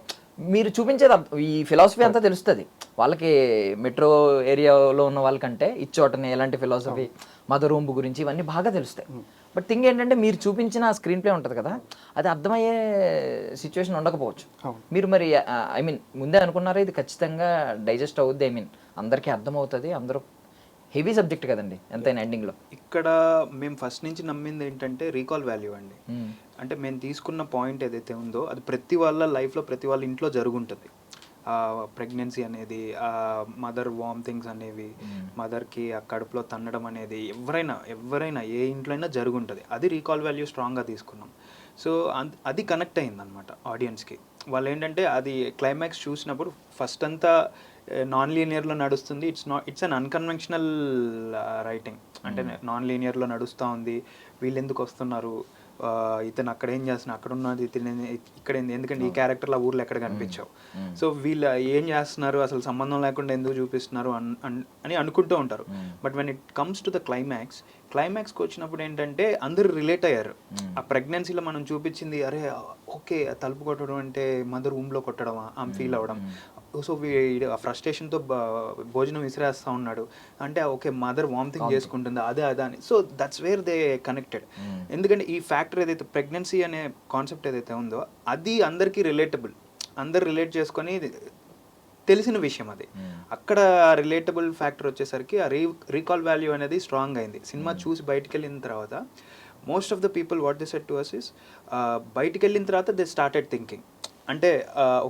మీరు చూపించేది ఈ ఫిలాసఫీ అంతా తెలుస్తుంది వాళ్ళకి. మెట్రో ఏరియాలో ఉన్న వాళ్ళకంటే ఇచ్చోటనే ఎలాంటి ఫిలాసఫీ, మదర్ రూమ్ గురించి ఇవన్నీ బాగా తెలుస్తాయి. బట్ థింగ్ ఏంటంటే మీరు చూపించిన స్క్రీన్ ప్లే ఉంటుంది కదా, అది అర్థమయ్యే సిచ్యువేషన్ ఉండకపోవచ్చు. మీరు మరి ఐ మీన్ ముందే అనుకున్నారా ఇది ఖచ్చితంగా డైజెస్ట్ అవుద్ది, ఐ మీన్ అందరికీ అర్థమవుతుంది, అందరూ హెవీ సబ్జెక్ట్ కదండి ఎంతైనా ఎండింగ్లో. ఇక్కడ మేము ఫస్ట్ నుంచి నమ్మింది ఏంటంటే రీకాల్ వాల్యూ అండి. అంటే మేము తీసుకున్న పాయింట్ ఏదైతే ఉందో అది ప్రతి వాళ్ళ లైఫ్లో, ప్రతి వాళ్ళ ఇంట్లో జరుగుంటుంది. ప్రెగ్నెన్సీ అనేది, మదర్ వామిటింగ్స్ అనేవి, మదర్కి ఆ కడుపులో తన్నడం అనేది ఎవరైనా ఏ ఇంట్లో అయినా జరుగుంటుంది. అది రీకాల్ వాల్యూ స్ట్రాంగ్గా తీసుకున్నాం. సో అది కనెక్ట్ అయిందనమాట ఆడియన్స్కి. వాళ్ళు ఏంటంటే అది క్లైమాక్స్ చూసినప్పుడు ఫస్ట్ అంతా నాన్ లీనియర్లో నడుస్తుంది. It's an unconventional writing. అంటే నాన్ లీనియర్లో నడుస్తూ ఉంది, వీళ్ళు ఎందుకు వస్తున్నారు, ఇతను అక్కడ ఏం చేస్తున్నా, అక్కడ ఉన్నది ఇతను ఇక్కడ ఎందుకంటే ఈ క్యారెక్టర్లు ఆ ఊర్లో ఎక్కడ కనిపించావు, సో వీళ్ళు ఏం చేస్తున్నారు, అసలు సంబంధం లేకుండా ఎందుకు చూపిస్తున్నారు అని అనుకుంటూ ఉంటారు. But when it comes to the క్లైమాక్స్కి వచ్చినప్పుడు ఏంటంటే అందరూ రిలేట్ అయ్యారు. ఆ ప్రెగ్నెన్సీలో మనం చూపించింది, అరే ఓకే తలుపు కొట్టడం అంటే మదర్ రూమ్లో కొట్టడమా, ఆమె ఫీల్ అవ్వడం. సో ఆ ఫ్రస్ట్రేషన్తో భోజనం విసిరేస్తూ ఉన్నాడు అంటే ఓకే మదర్ వామిటింగ్ చేసుకుంటుంది, అదే అని. So that's where they connected. ఎందుకంటే ఈ ఫ్యాక్టర్ ఏదైతే ప్రెగ్నెన్సీ అనే కాన్సెప్ట్ ఏదైతే ఉందో అది అందరికీ రిలేటబుల్, అందరు రిలేట్ చేసుకొని తెలిసిన విషయం అది. అక్కడ రిలేటబుల్ ఫ్యాక్టర్ వచ్చేసరికి ఆ రీకాల్ వాల్యూ అనేది స్ట్రాంగ్ అయింది. సినిమా చూసి బయటకు వెళ్ళిన తర్వాత most of the people what they said to us is, బయటకు వెళ్ళిన తర్వాత దే స్టార్టెడ్ థింకింగ్ అంటే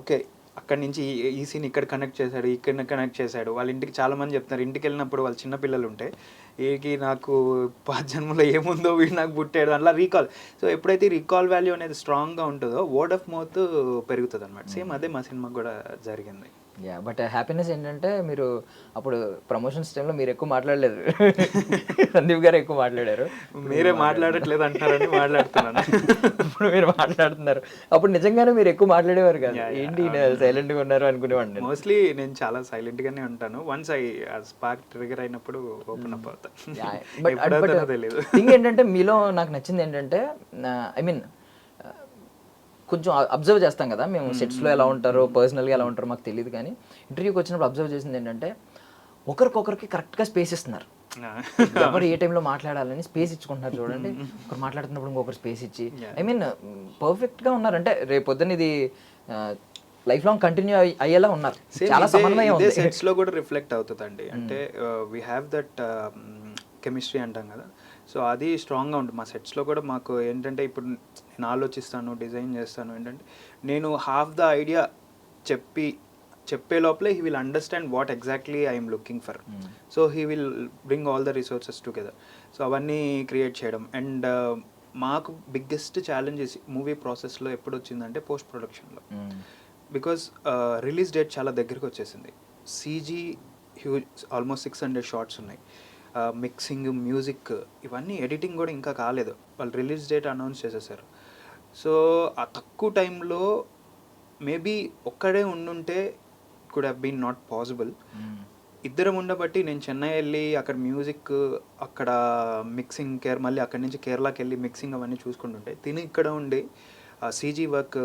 ఓకే అక్కడి నుంచి ఈ సీన్ ఇక్కడ కనెక్ట్ చేశాడు, ఇక్కడ కనెక్ట్ చేశాడు. వాళ్ళ ఇంటికి చాలామంది చెప్తున్నారు, ఇంటికి వెళ్ళినప్పుడు వాళ్ళ చిన్నపిల్లలు ఉంటే ఏకి నాకు 5 జన్మలో ఏముందో వీడు నాకు పుట్టాడు అలా రీకాల్. సో ఎప్పుడైతే రీకాల్ వాల్యూ అనేది స్ట్రాంగ్గా ఉంటుందో వర్డ్ ఆఫ్ మౌత్ పెరుగుతుంది అనమాట. సేమ్ అదే మా సినిమాకి కూడా జరిగింది. యా, బట్ హ్యాపీనెస్ ఏంటంటే మీరు అప్పుడు ప్రమోషన్స్ టైంలో మీరు ఎక్కువ మాట్లాడలేదు, సందీప్ గారు ఎక్కువ మాట్లాడారు. మీరే మాట్లాడట్లేదు అంటారని మాట్లాడుతున్నాను. ఇప్పుడు మీరు మాట్లాడుతున్నారు, అప్పుడు నిజంగానే మీరు ఎక్కువ మాట్లాడేవారు కదా, ఏంటి సైలెంట్గా ఉన్నారు అనుకునేవాడిని. మోస్ట్లీ నేను చాలా సైలెంట్గానే ఉంటాను. వన్స్ స్పార్క్ ట్రిగర్ అయినప్పుడు ఓపెన్ అప్ అవుతాను. తెలియదు. థింగ్ ఏంటంటే మీలో నాకు నచ్చింది ఏంటంటే ఐ మీన్ కొంచెం అబ్జర్వ్ చేస్తాం కదా మేము, సెట్స్లో ఎలా ఉంటారో పర్సనల్గా ఎలా ఉంటారో మాకు తెలియదు, కానీ ఇంటర్వ్యూకి వచ్చినప్పుడు అబ్జర్వ్ చేసింది ఏంటంటే ఒకరికొకరికి కరెక్ట్గా స్పేస్ ఇస్తున్నారు. ఎవరు ఏ టైంలో మాట్లాడాలని స్పేస్ ఇచ్చుకుంటున్నారు చూడండి. ఒకరు మాట్లాడుతున్నప్పుడు ఇంకొకరు స్పేస్ ఇచ్చి ఐ మీన్ పర్ఫెక్ట్గా ఉన్నారు. అంటే రేపు పొద్దున్న ఇది లైఫ్ లాంగ్ కంటిన్యూ అయ్యేలా ఉన్నారు. చాలా సమన్వయం ఉంది. సెట్స్లో కూడా రిఫ్లెక్ట్ అవుతుందండి. అంటే వీ హ్యావ్ దట్ కెమిస్ట్రీ అంటాం కదా, సో అది స్ట్రాంగ్గా ఉంటుంది. మా సెట్స్లో కూడా మాకు ఏంటంటే ఇప్పుడు నేను ఆలోచిస్తాను, డిజైన్ చేస్తాను, ఏంటంటే నేను హాఫ్ ద ఐడియా చెప్పే లోపలే he will understand what exactly I'm looking for. So he will bring all the resources together. So అవన్నీ క్రియేట్ చేయడం. అండ్ మాకు బిగ్గెస్ట్ ఛాలెంజెస్ మూవీ ప్రాసెస్లో ఎప్పుడు వచ్చిందంటే పోస్ట్ ప్రొడక్షన్లో. బికాజ్ రిలీజ్ డేట్ చాలా దగ్గరికి వచ్చేసింది. సీజీ హ్యూజ్, ఆల్మోస్ట్ 600 షార్ట్స్ ఉన్నాయి. మిక్సింగ్, మ్యూజిక్, ఇవన్నీ ఎడిటింగ్ కూడా ఇంకా కాలేదు. వాళ్ళు రిలీజ్ డేట్ అనౌన్స్ చేసేసారు. సో ఆ తక్కువ టైంలో మేబీ ఒక్కడే ఉండుంటే could have been not possible. ఇద్దరం ఉండబట్టి నేను చెన్నై వెళ్ళి అక్కడ మ్యూజిక్, అక్కడ మిక్సింగ్ మళ్ళీ అక్కడి నుంచి కేరళకి వెళ్ళి మిక్సింగ్ అవన్నీ చూసుకుంటుంటే తిని ఇక్కడ ఉండి సీజీ వర్క్,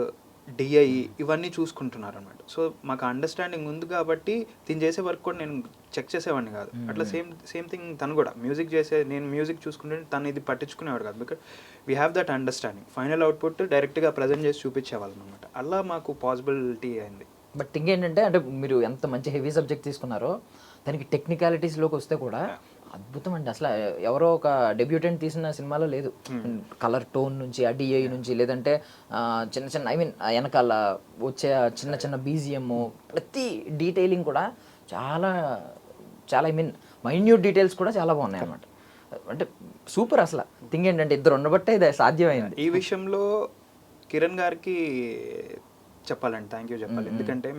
డిఐ ఇవన్నీ చూసుకుంటున్నారు అనమాట. సో మాకు అండర్స్టాండింగ్ ఉంది కాబట్టి తిని చేసే వర్క్ కూడా నేను చెక్ చేసేవాడిని కాదు. అట్లా సేమ్ థింగ్ తను కూడా మ్యూజిక్ నేను మ్యూజిక్ చూసుకుంటే తను ఇది పట్టించుకునేవాడు కాదు. Because we have that understanding. Final output డైరెక్ట్గా ప్రజెంట్ చేసి చూపించేవాళ్ళం అనమాట. అలా మాకు పాసిబిలిటీ అయింది. బట్ థింగ్ ఏంటంటే, అంటే మీరు ఎంత మంచి హెవీ సబ్జెక్ట్ తీసుకున్నారో దానికి టెక్నికాలిటీస్లోకి వస్తే కూడా అద్భుతం అండి. అసలు ఎవరో ఒక డెబ్యూటెంట్ తీసిన సినిమాలో లేదు. కలర్ టోన్ నుంచి, ఆ డిఐ నుంచి, లేదంటే చిన్న చిన్న వెనకాల వచ్చే చిన్న చిన్న బీజిఎమ్, ప్రతి డీటెయిలింగ్ కూడా చాలా చాలా మైన్యూట్ డీటెయిల్స్ కూడా చాలా బాగున్నాయి అన్నమాట. అంటే సూపర్. అసలు థింగ్ ఏంటంటే ఇద్దరు ఉండబట్టే ఇది సాధ్యమైంది. ఈ విషయంలో కిరణ్ గారికి చెప్పాలండి, థ్యాంక్ యూ చెప్పాలి. ఎందుకంటే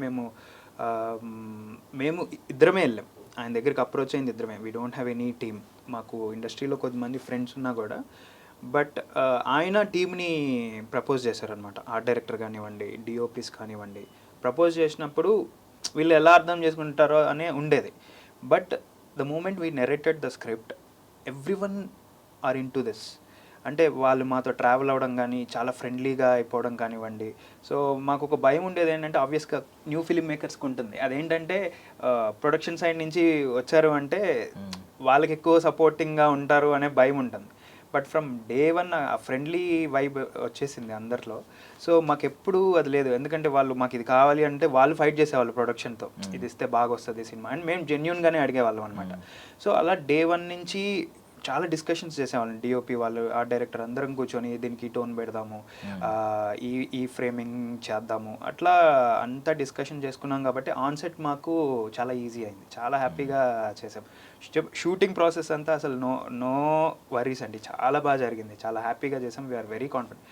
మేము ఇద్దరమే వెళ్ళాం ఆయన దగ్గరికి. అప్రోచ్ అయింది ఇద్దరమే. We don't have any team. మాకు ఇండస్ట్రీలో కొద్దిమంది ఫ్రెండ్స్ ఉన్నా కూడా, బట్ ఆయన టీమ్ని ప్రపోజ్ చేశారనమాట. ఆర్ట్ డైరెక్టర్ కానివ్వండి, డిఓపీస్ కానివ్వండి. ప్రపోజ్ చేసినప్పుడు వీళ్ళు ఎలా అర్థం చేసుకుంటారో అనే ఉండేది. But the moment we narrated the script, everyone are into this. అంటే వాళ్ళు మాతో ట్రావెల్ అవ్వడం కానీ, చాలా ఫ్రెండ్లీగా అయిపోవడం కానివ్వండి. సో మాకు ఒక భయం ఉండేది ఏంటంటే, ఆబ్వియస్గా న్యూ ఫిలిం మేకర్స్కి ఉంటుంది. అదేంటంటే ప్రొడక్షన్ సైడ్ నుంచి వచ్చారు అంటే వాళ్ళకి ఎక్కువ సపోర్టింగ్గా ఉంటారు అనే భయం ఉంటుంది. బట్ ఫ్రమ్ డే వన్ ఆ ఫ్రెండ్లీ వైబ్ వచ్చేసింది అందరిలో. సో మాకు ఎప్పుడు అది లేదు. ఎందుకంటే వాళ్ళు మాకు ఇది కావాలి అంటే వాళ్ళు ఫైట్ చేసేవాళ్ళు ప్రొడక్షన్తో, ఇది ఇస్తే బాగా వస్తుంది సినిమా అండ్ మేము జెన్యూన్గానే అడిగేవాళ్ళం అనమాట. సో అలా డే వన్ నుంచి చాలా డిస్కషన్స్ చేసేవాళ్ళం. డిఓపి వాళ్ళు, ఆర్ట్ డైరెక్టర్ అందరం కూర్చొని దీనికి టోన్ పెడదాము, ఈ ఫ్రేమింగ్ చేద్దాము, అట్లా అంతా డిస్కషన్ చేసుకున్నాం. కాబట్టి ఆన్సెట్ మాకు చాలా ఈజీ అయింది. చాలా హ్యాపీగా చేసాం. షూటింగ్ ప్రాసెస్ అంతా అసలు నో వరీస్ అండి. చాలా బాగా జరిగింది. చాలా హ్యాపీగా చేసాం. We are very confident.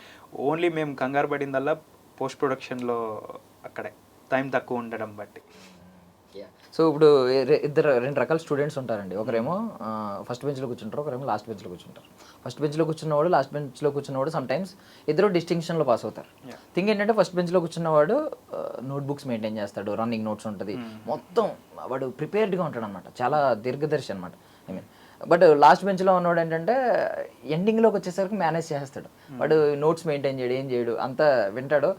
ఓన్లీ మేము కంగారు పడిందల్లా పోస్ట్ ప్రొడక్షన్లో అక్కడే టైం తక్కువ ఉండడం బట్టి. సో ఇప్పుడు రెండు రకాల స్టూడెంట్స్ ఉంటారండి. ఒకరేమో ఫస్ట్ బెంచ్లో కూర్చుంటారు, ఒకరేమో లాస్ట్ బెంచ్లో కూర్చుంటారు. ఫస్ట్ బెంచ్లో కూర్చున్నవాడు, లాస్ట్ బెంచ్లో కూర్చున్నవాడు సమ్ టైమ్స్ ఇద్దరు డిస్టింక్షన్లో పాస్ అవుతారు. థింగ్ ఏంటంటే, ఫస్ట్ బెంచ్లో కూర్చున్నవాడు నోట్బుక్స్ మెయింటైన్ చేస్తాడు, రన్నింగ్ నోట్స్ ఉంటుంది, మొత్తం వాడు ప్రిపేర్డ్గా ఉంటాడు అనమాట. చాలా దీర్ఘదర్శి అనమాట. బట్ లాస్ట్ బెంచ్లో ఉన్నవాడు ఏంటంటే ఎండింగ్లోకి వచ్చేసరికి మేనేజ్ చేస్తాడు. వాడు నోట్స్ మెయింటైన్ చేయడు, ఏం చేయడు, అంతా వింటాడు.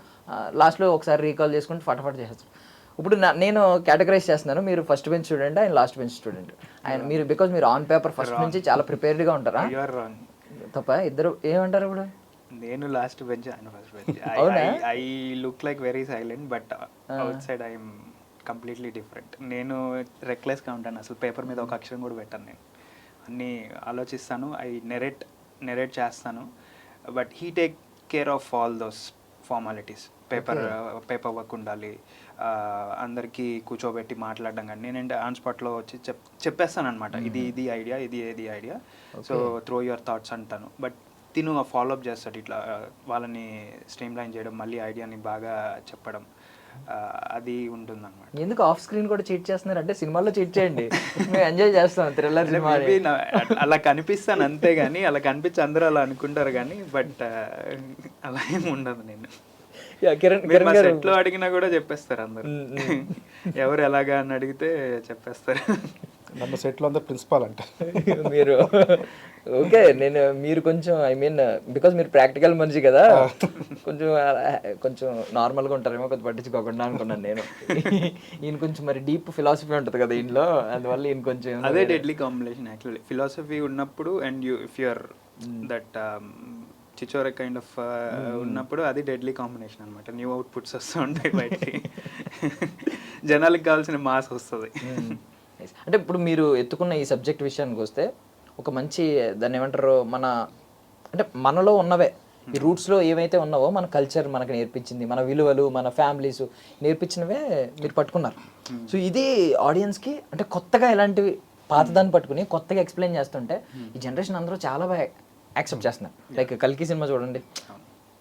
లాస్ట్లో ఒకసారి రీకాల్ చేసుకుంటే ఫటాఫట్ చేస్తాడు. ఇప్పుడు నేను కేటగరైజ్ చేస్తున్నాను. మీరు ఫస్ట్ బెంచ్ స్టూడెంట్, ఆయన లాస్ట్ బెంచ్ స్టూడెంట్. ఆయన మీరు బికాజ్ మీరు ఆన్ పేపర్ ఫస్ట్ నుంచి చాలా ప్రిపేర్డ్గా ఉంటారా? తప్ప ఇద్దరు ఏమంటారు ఇప్పుడు? నేను లాస్ట్ బెంచ్, ఆయన first bench. I look like very silent, but out side I'm completely different. నేను రెక్లెస్గా ఉంటాను. అసలు పేపర్ మీద ఒక అక్షరం కూడా పెట్టాను. నేను అన్నీ ఆలోచిస్తాను. ఐ నెరేట్ చేస్తాను. But he take care of all those formalities. Paper work ఉండాలి, అందరికీ కూర్చోబెట్టి మాట్లాడడం కానీ. నేనంటే ఆన్ స్పాట్లో వచ్చి చెప్పేస్తాను అనమాట. ఇది ఐడియా, ఇది idea, so throw your thoughts అంటాను. బట్ తిను ఫాలోఅప్ చేస్తాడు. ఇట్లా వాళ్ళని స్ట్రీమ్ లైన్ చేయడం, మళ్ళీ ఐడియాని బాగా చెప్పడం, అది ఉంటుంది అనమాట. ఎందుకు ఆఫ్ స్క్రీన్ కూడా చీట్ చేస్తున్నారు? అంటే సినిమాలో చీట్ చేయండి, మేము ఎంజాయ్ చేస్తాం థ్రిల్లర్ సినిమా. అలా కనిపిస్తాను అంతే కానీ, అలా కనిపించి అందరూ అలా అనుకుంటారు కానీ, బట్ అలా ఏమి ఉండదు. నేను సెట్లో అడిగినా కూడా చెప్పేస్తారు అందరు. ఎవరు ఎలాగా అని అడిగితే చెప్పేస్తారు. మన సెట్లో అందరు ప్రిన్సిపాల్ అంట. మీరు ఓకే, మీరు కొంచెం బికాజ్ మీరు ప్రాక్టికల్ మనిషి కదా, కొంచెం నార్మల్గా ఉంటారేమో, కొంచెం పట్టించుకోకుండా అనుకున్నాను నేను. ఈయన కొంచెం మరి డీప్ ఫిలాసఫీ ఉంటుంది కదా ఇంట్లో, అందువల్ల ఈయన కొంచెం అదే డెడ్లీ కాంబినేషన్ యాక్చువల్లీ. ఫిలాసఫీ ఉన్నప్పుడు and if you're that Chhichhore kind of ఉన్నప్పుడు అది డెడ్లీ కాంబినేషన్ అనమాట. న్యూ అవుట్పుట్స్ వస్తూ ఉంటాయి బయటికి, జనాలకు కావాల్సిన మాస్ వస్తుంది. అంటే ఇప్పుడు మీరు ఎత్తుకున్న ఈ సబ్జెక్ట్ విషయానికి వస్తే, ఒక మంచి దాన్ని ఏమంటారు, అంటే మనలో ఉన్నవే ఈ రూట్స్లో ఏవైతే ఉన్నావో, మన కల్చర్ మనకు నేర్పించింది, మన విలువలు, మన ఫ్యామిలీస్ నేర్పించినవే మీరు పట్టుకున్నారు. సో ఇది ఆడియన్స్కి అంటే కొత్తగా ఇలాంటివి పాతదాన్ని పట్టుకుని కొత్తగా ఎక్స్ప్లెయిన్ చేస్తుంటే ఈ జనరేషన్ అందరూ చాలా బాగా యాక్సెప్ట్ చేస్తున్నారు. లైక్ కల్కి సినిమా చూడండి,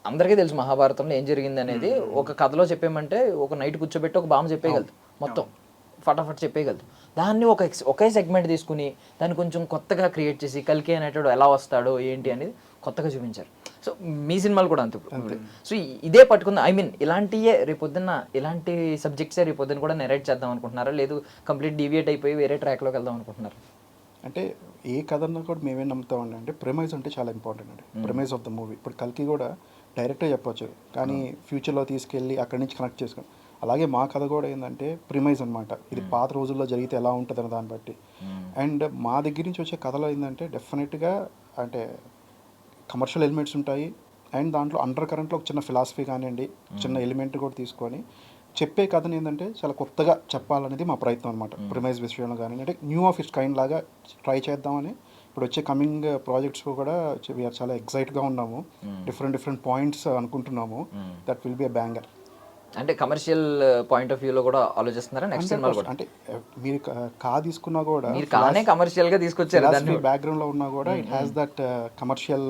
అందరికీ తెలుసు మహాభారతంలో ఏం జరిగింది అనేది. ఒక కథలో చెప్పేమంటే ఒక నైట్ కూర్చోబెట్టి ఒక బాంబు చెప్పేయగలదు, మొత్తం ఫటాఫట్ చెప్పేయగలదు. దాన్ని ఒకే సెగ్మెంట్ తీసుకుని దాన్ని కొంచెం కొత్తగా క్రియేట్ చేసి కల్కి అనేటాడు ఎలా వస్తాడో ఏంటి అనేది కొత్తగా చూపించారు. సో మీ సినిమాలు కూడా అంతే. సో ఇదే పట్టుకుంది, ఐ మీన్ ఇలాంటియే రేపొద్దున్న ఇలాంటి సబ్జెక్ట్సే రేపొద్దున కూడా నెరేట్ చేద్దాం అనుకుంటున్నారా, లేదు కంప్లీట్ డీవియేట్ అయిపోయి వేరే ట్రాక్లోకి వెళ్దాం అనుకుంటున్నారు? అంటే ఏ కథన్నా కూడా మేమేం నమ్ముతామండి అంటే ప్రెమైజ్ అంటే చాలా ఇంపార్టెంట్ అండి. Premise of the movie. ఇప్పుడు కల్కి కూడా డైరెక్ట్గా చెప్పొచ్చు, కానీ ఫ్యూచర్లో తీసుకెళ్ళి అక్కడి నుంచి కనెక్ట్ చేసుకుని, అలాగే మా కథ కూడా ఏంటంటే ప్రిమైజ్ అనమాట. ఇది పాత రోజుల్లో జరిగితే ఎలా ఉంటుంది అనే దాన్ని బట్టి. అండ్ మా దగ్గర నుంచి వచ్చే కథలో ఏంటంటే డెఫినెట్గా అంటే కమర్షియల్ ఎలిమెంట్స్ ఉంటాయి, అండ్ దాంట్లో అండర్ కరెంట్లో ఒక చిన్న ఫిలాసఫీ కానివ్వండి, చిన్న ఎలిమెంట్ కూడా తీసుకొని చెప్పే కథని ఏంటంటే చాలా కొత్తగా చెప్పాలనేది మా ప్రయత్నం అనమాట. ప్రిమైజ్ విషయంలో కానీ అంటే న్యూ ఆఫ్ ఇట్స్ కైండ్ లాగా ట్రై చేద్దామని ఇప్పుడు వచ్చే కమింగ్ ప్రాజెక్ట్స్ కూడా వీఆర్ చాలా ఎక్సైట్గా ఉన్నాము. డిఫరెంట్ పాయింట్స్ అనుకుంటున్నాము. That will be a banger. అంటే కమర్షియల్ పాయింట్ ఆఫ్ వ్యూలో కూడా ఆలోచిస్తున్నారా నెక్స్ట్ సినిమా కూడా? అంటే మీరు తీసుకున్నా కూడా మీరు కానే కమర్షియల్ గా తీసుకొచ్చారు, దాన్ని బ్యాక్గ్రౌండ్ లో ఉన్నా కూడా it has that commercial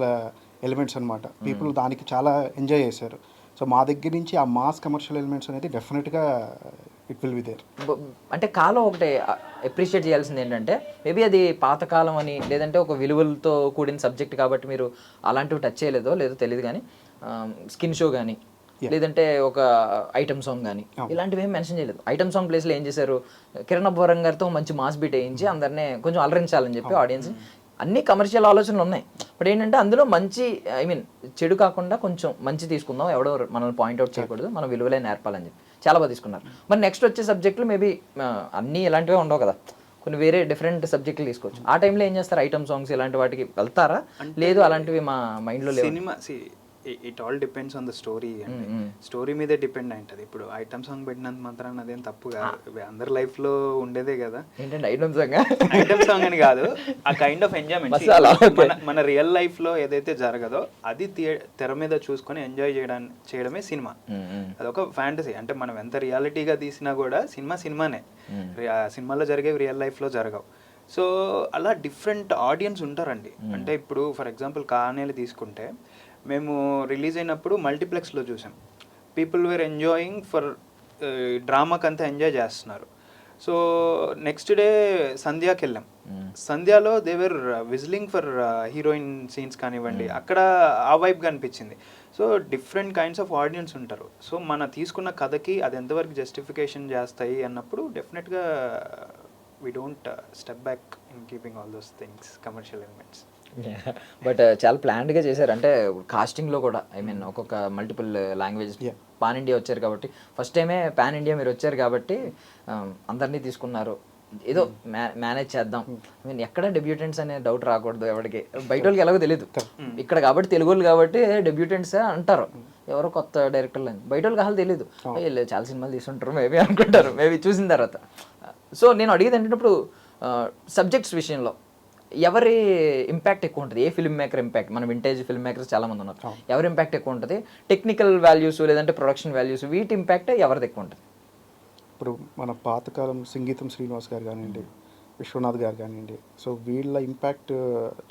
elements అనమాట. పీపుల్ దానికి చాలా ఎంజాయ్ చేశారు. సో మా దగ్గర నుంచి ఆ మాస్ కమర్షియల్ ఎలిమెంట్స్ అనేది డెఫినెట్గా ఇట్ విల్ బి దేర్. అంటే కాలం ఒకటే అప్రిషియేట్ చేయాల్సింది ఏంటంటే మేబీ అది పాతకాలం అని, లేదంటే ఒక విలువలతో కూడిన సబ్జెక్ట్ కాబట్టి మీరు అలాంటివి టచ్ చేయలేదో లేదో తెలియదు, కానీ స్కిన్ షో కానీ లేదంటే ఒక ఐటమ్ సాంగ్ కానీ ఇలాంటివి ఏం మెన్షన్ చేయలేదు. ఐటమ్ సాంగ్ ప్లేస్లో ఏం చేశారు, కిరణ్ అబ్బవరం గారితో మంచి మాస్ బీట్ వేయించి అందరినీ కొంచెం అలరించాలని చెప్పి ఆడియన్స్. అన్ని కమర్షియల్ ఆలోచనలు ఉన్నాయి, బట్ ఏంటంటే అందులో మంచి, ఐ మీన్ చెడు కాకుండా కొంచెం మంచి తీసుకుందాం, ఎవడో మనల్ని పాయింట్అవుట్ చేయకూడదు, మనం విలువలే నేర్పాలని చెప్పి చాలా బాగా తీసుకున్నారు. మరి నెక్స్ట్ వచ్చే సబ్జెక్టులు మేబీ అన్నీ ఇలాంటివే ఉండవు కదా, కొన్ని వేరే డిఫరెంట్ సబ్జెక్టులు తీసుకోవచ్చు. ఆ టైంలో ఏం చేస్తారు, ఐటమ్ సాంగ్స్ ఇలాంటి వాటికి వెళ్తారా, లేదు అలాంటివి మా మైండ్లో లేవు? Cinema it all depends on the story అండి. స్టోరీ మీదే డిపెండ్ అయింటది. ఇప్పుడు ఐటమ్ సాంగ్ పెట్టినంత మాత్రం అదేం తప్పు కాదు, అందరి లైఫ్ లో ఉండేదే కదా. ఏంటంటే ఐటమ్ సాంగ్ ఐటమ్ సాంగ్ అని కాదు, ఆ కైండ్ ఆఫ్ ఎంజాయ్మెంట్ మన రియల్ లైఫ్ లో ఏదైతే జరగదో అది తెర మీద చూసుకొని ఎంజాయ్ చేయడమే సినిమా. అదొక ఫ్యాంటసీ. అంటే మనం ఎంత రియాలిటీగా తీసినా కూడా సినిమానే. సినిమాలో జరిగేవి రియల్ లైఫ్ లో జరగవు. సో అలా డిఫరెంట్ ఆడియన్స్ ఉంటారండి. అంటే ఇప్పుడు ఫర్ ఎగ్జాంపుల్ కానేలు తీసుకుంటే మేము రిలీజ్ అయినప్పుడు మల్టీప్లెక్స్లో చూసాం. పీపుల్ వేర్ ఎంజాయింగ్ ఫర్ డ్రామాకి అంతా ఎంజాయ్ చేస్తున్నారు. సో నెక్స్ట్ డే సంధ్యాకి వెళ్ళాం. సంధ్యాలో they were whistling for heroine scenes కానివ్వండి, అక్కడ ఆ వైబ్ కనిపించింది. So different kinds of audience ఉంటారు. సో మన తీసుకున్న కథకి అది ఎంతవరకు జస్టిఫికేషన్ చేస్తాయి అన్నప్పుడు డెఫినెట్గా we don't step back in keeping all those things, commercial elements. But చాలా ప్లాన్డ్గా చేశారు. అంటే కాస్టింగ్లో కూడా, ఐ మీన్ ఒక్కొక్క మల్టిపుల్ లాంగ్వేజెస్ పాన్ ఇండియా వచ్చారు కాబట్టి, ఫస్ట్ టైమే పాన్ ఇండియా మీరు వచ్చారు కాబట్టి అందరినీ తీసుకున్నారు. ఏదో మేనేజ్ చేద్దాం, ఐ మీన్ ఎక్కడ డెబ్యూటెంట్స్ అనే డౌట్ రాకూడదు ఎవరికి. బయట వాళ్ళకి ఎలాగో తెలియదు, ఇక్కడ కాబట్టి తెలుగు వాళ్ళు కాబట్టి డెబ్యూటెంట్స్ అంటారు, ఎవరో కొత్త డైరెక్టర్లు అని. బయట వాళ్ళకి అసలు తెలియదు, చాలా సినిమాలు తీసుకుంటారు మేబీ అనుకుంటారు, మేబీ చూసిన తర్వాత. సో నేను అడిగేది ఏంటంటే ఇప్పుడు సబ్జెక్ట్స్ విషయంలో ఎవరి ఇంపాక్ట్ ఎక్కువ ఉంటుంది, ఏ ఫిల్మ్ మేకర్ ఇంపాక్ట్? మన వింటేజ్ ఫిల్మ్ మేకర్స్ చాలా మంది ఉన్నారు, ఎవరి ఇంపాక్ట్ ఎక్కువ ఉంటుంది? టెక్నికల్ వాల్యూస్ లేదంటే ప్రొడక్షన్ వాల్యూస్, వీటి ఇంపాక్ట్ ఎవరిది ఎక్కువ ఉంటుంది? ఇప్పుడు మన పాతకాలం సంగీతం శ్రీనివాస్ గారు కానివ్వండి, విశ్వనాథ్ గారు కానివ్వండి, సో వీళ్ళ ఇంపాక్ట్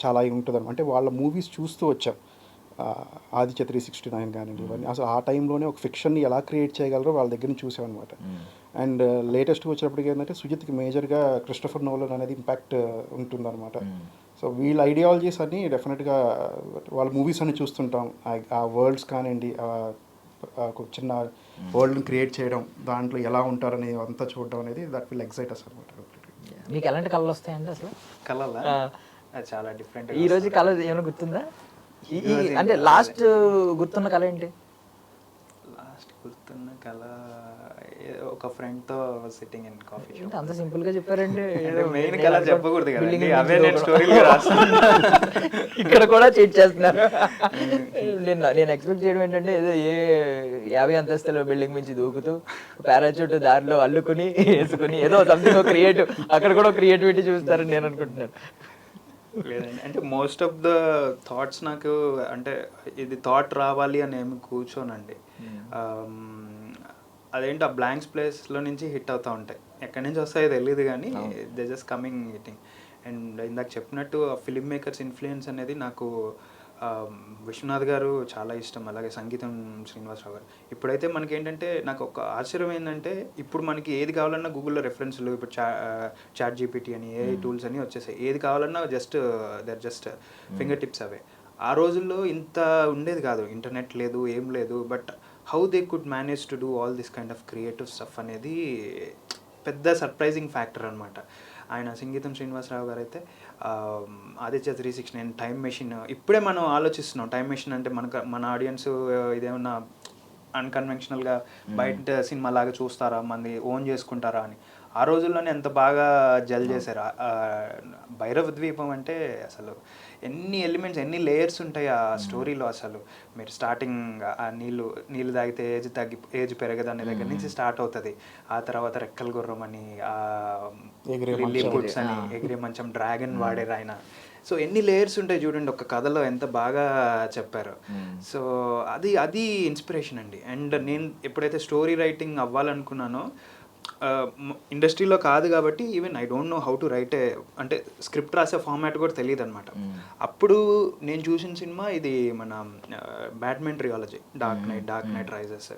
చాలా ఉంటుంది అనమాట. అంటే వాళ్ళ మూవీస్ చూస్తూ వచ్చాం. ఆదిత్య 369 కానివ్వండి, ఇవన్నీ అసలు ఆ టైంలోనే ఒక ఫిక్షన్ని ఎలా క్రియేట్ చేయగలరో వాళ్ళ దగ్గర నుంచి చూసాం అనమాట. అండ్ లేటెస్ట్గా వచ్చినప్పటికీ ఏంటంటే సుజిత్కి మేజర్గా క్రిస్టఫర్ నోలన్ అనేది ఇంపాక్ట్ ఉంటుందన్నమాట. సో వీళ్ళ ఐడియాలజీస్ అన్ని డెఫినెట్గా వాళ్ళ మూవీస్ అన్ని చూస్తుంటాం. ఆ వరల్డ్స్ కానివ్వండి, ఒక చిన్న వరల్డ్ని క్రియేట్ చేయడం, దాంట్లో ఎలా ఉంటారని అంతా చూడడం అనేది దట్ విల్ ఎక్సైట్ అస్ అనమాట. మీకు ఎలాంటి కళలు వస్తాయండి అసలు? కళలా చాలా డిఫరెంట్. ఈ రోజు కళ ఏమైనా గుర్తుందా? అంటే లాస్ట్ గుర్తున్న కళ ఏంటి? లాస్ట్ గుర్తున్న కళ ఒక ఫ్రెండ్ తో సిట్టింగ్ ఇన్ కాఫీ షాప్. అంత సింపుల్ గా చెప్పారండి. మెయిన్ కళ చెప్పకూడదు కదండి, అవే నేను స్టోరీలు రాస్తాను. ఇక్కడ కూడా చీట్ చేస్తున్నారు. నేను ఎక్స్పెక్ట్ చేయడం ఏంటంటే ఏదో 50 అంతస్తుల బిల్డింగ్ నుంచి దూకుతూ పారాచూట్ దారిలో అల్లుకుని వేసుకుని ఏదో సంథింగ్ క్రియేటివ్, అక్కడ కూడా క్రియేటివిటీ చూస్తారని నేను అనుకుంటున్నాను. లేదండి, అంటే మోస్ట్ ఆఫ్ ద థాట్స్ నాకు అంటే ఇది థాట్ రావాలి అని ఏమి కూర్చోనండి. అదేంటి ఆ బ్లాంక్స్ ప్లేస్లో నుంచి హిట్ అవుతూ ఉంటాయి. ఎక్కడి నుంచి వస్తాయో తెలియదు కానీ they just coming hitting. And ఇందాక చెప్పినట్టు ఆ ఫిల్మ్ మేకర్స్ ఇన్ఫ్లుయెన్స్ అనేది నాకు విశ్వనాథ్ గారు చాలా ఇష్టం, అలాగే సంగీతం శ్రీనివాసరావు గారు. ఇప్పుడైతే మనకి ఏంటంటే నాకు ఒక ఆశ్చర్యం ఏంటంటే ఇప్పుడు మనకి ఏది కావాలన్నా గూగుల్లో రెఫరెన్స్లు, ఇప్పుడు చాట్ జీపీటీ అని ఏఐ టూల్స్ అని వచ్చేసాయి. ఏది కావాలన్నా జస్ట్ ఫింగర్ టిప్స్ అవే. ఆ రోజుల్లో ఇంత ఉండేది కాదు, ఇంటర్నెట్ లేదు, ఏం లేదు. But how they could manage to do all this kind of creative stuff అనేది పెద్ద సర్ప్రైజింగ్ ఫ్యాక్టర్ అనమాట. ఆయన సంగీతం శ్రీనివాసరావు గారు అయితే ఆదిత్య 369 టైం మెషిన్, ఇప్పుడే మనం ఆలోచిస్తున్నాం టైం మెషిన్ అంటే మన ఆడియన్స్ ఇదేమన్నా అన్కన్వెన్షనల్గా బయట సినిమా లాగా చూస్తారా, మంది ఓన్ చేసుకుంటారా అని. ఆ రోజుల్లోనే ఎంత బాగా జల్ చేశారు. భైరవ ద్వీపం అంటే అసలు ఎన్ని ఎలిమెంట్స్, ఎన్ని లేయర్స్ ఉంటాయి ఆ స్టోరీలో. అసలు మీరు స్టార్టింగ్ ఆ నీళ్ళు తాగితే ఏజ్ పెరగదనే దగ్గర నుంచి స్టార్ట్ అవుతుంది. ఆ తర్వాత రెక్కల గుర్రం అని, లిల్లీ పుట్స్ అని, ఎగిరే మంచం, డ్రాగన్ వాడారు ఆయన. సో ఎన్ని లేయర్స్ ఉంటాయి చూడండి ఒక కథలో, ఎంత బాగా చెప్పారు. సో అది ఇన్స్పిరేషన్ అండి. అండ్ నేను ఎప్పుడైతే స్టోరీ రైటింగ్ అవ్వాలనుకున్నానో, ఇండస్ట్రీలో కాదు కాబట్టి even I don't know how to right అంటే స్క్రిప్ట్ రాసే ఫార్మాట్ కూడా తెలియదు అనమాట. అప్పుడు నేను చూసిన సినిమా ఇది మన batsmen trilogy, dark night rises.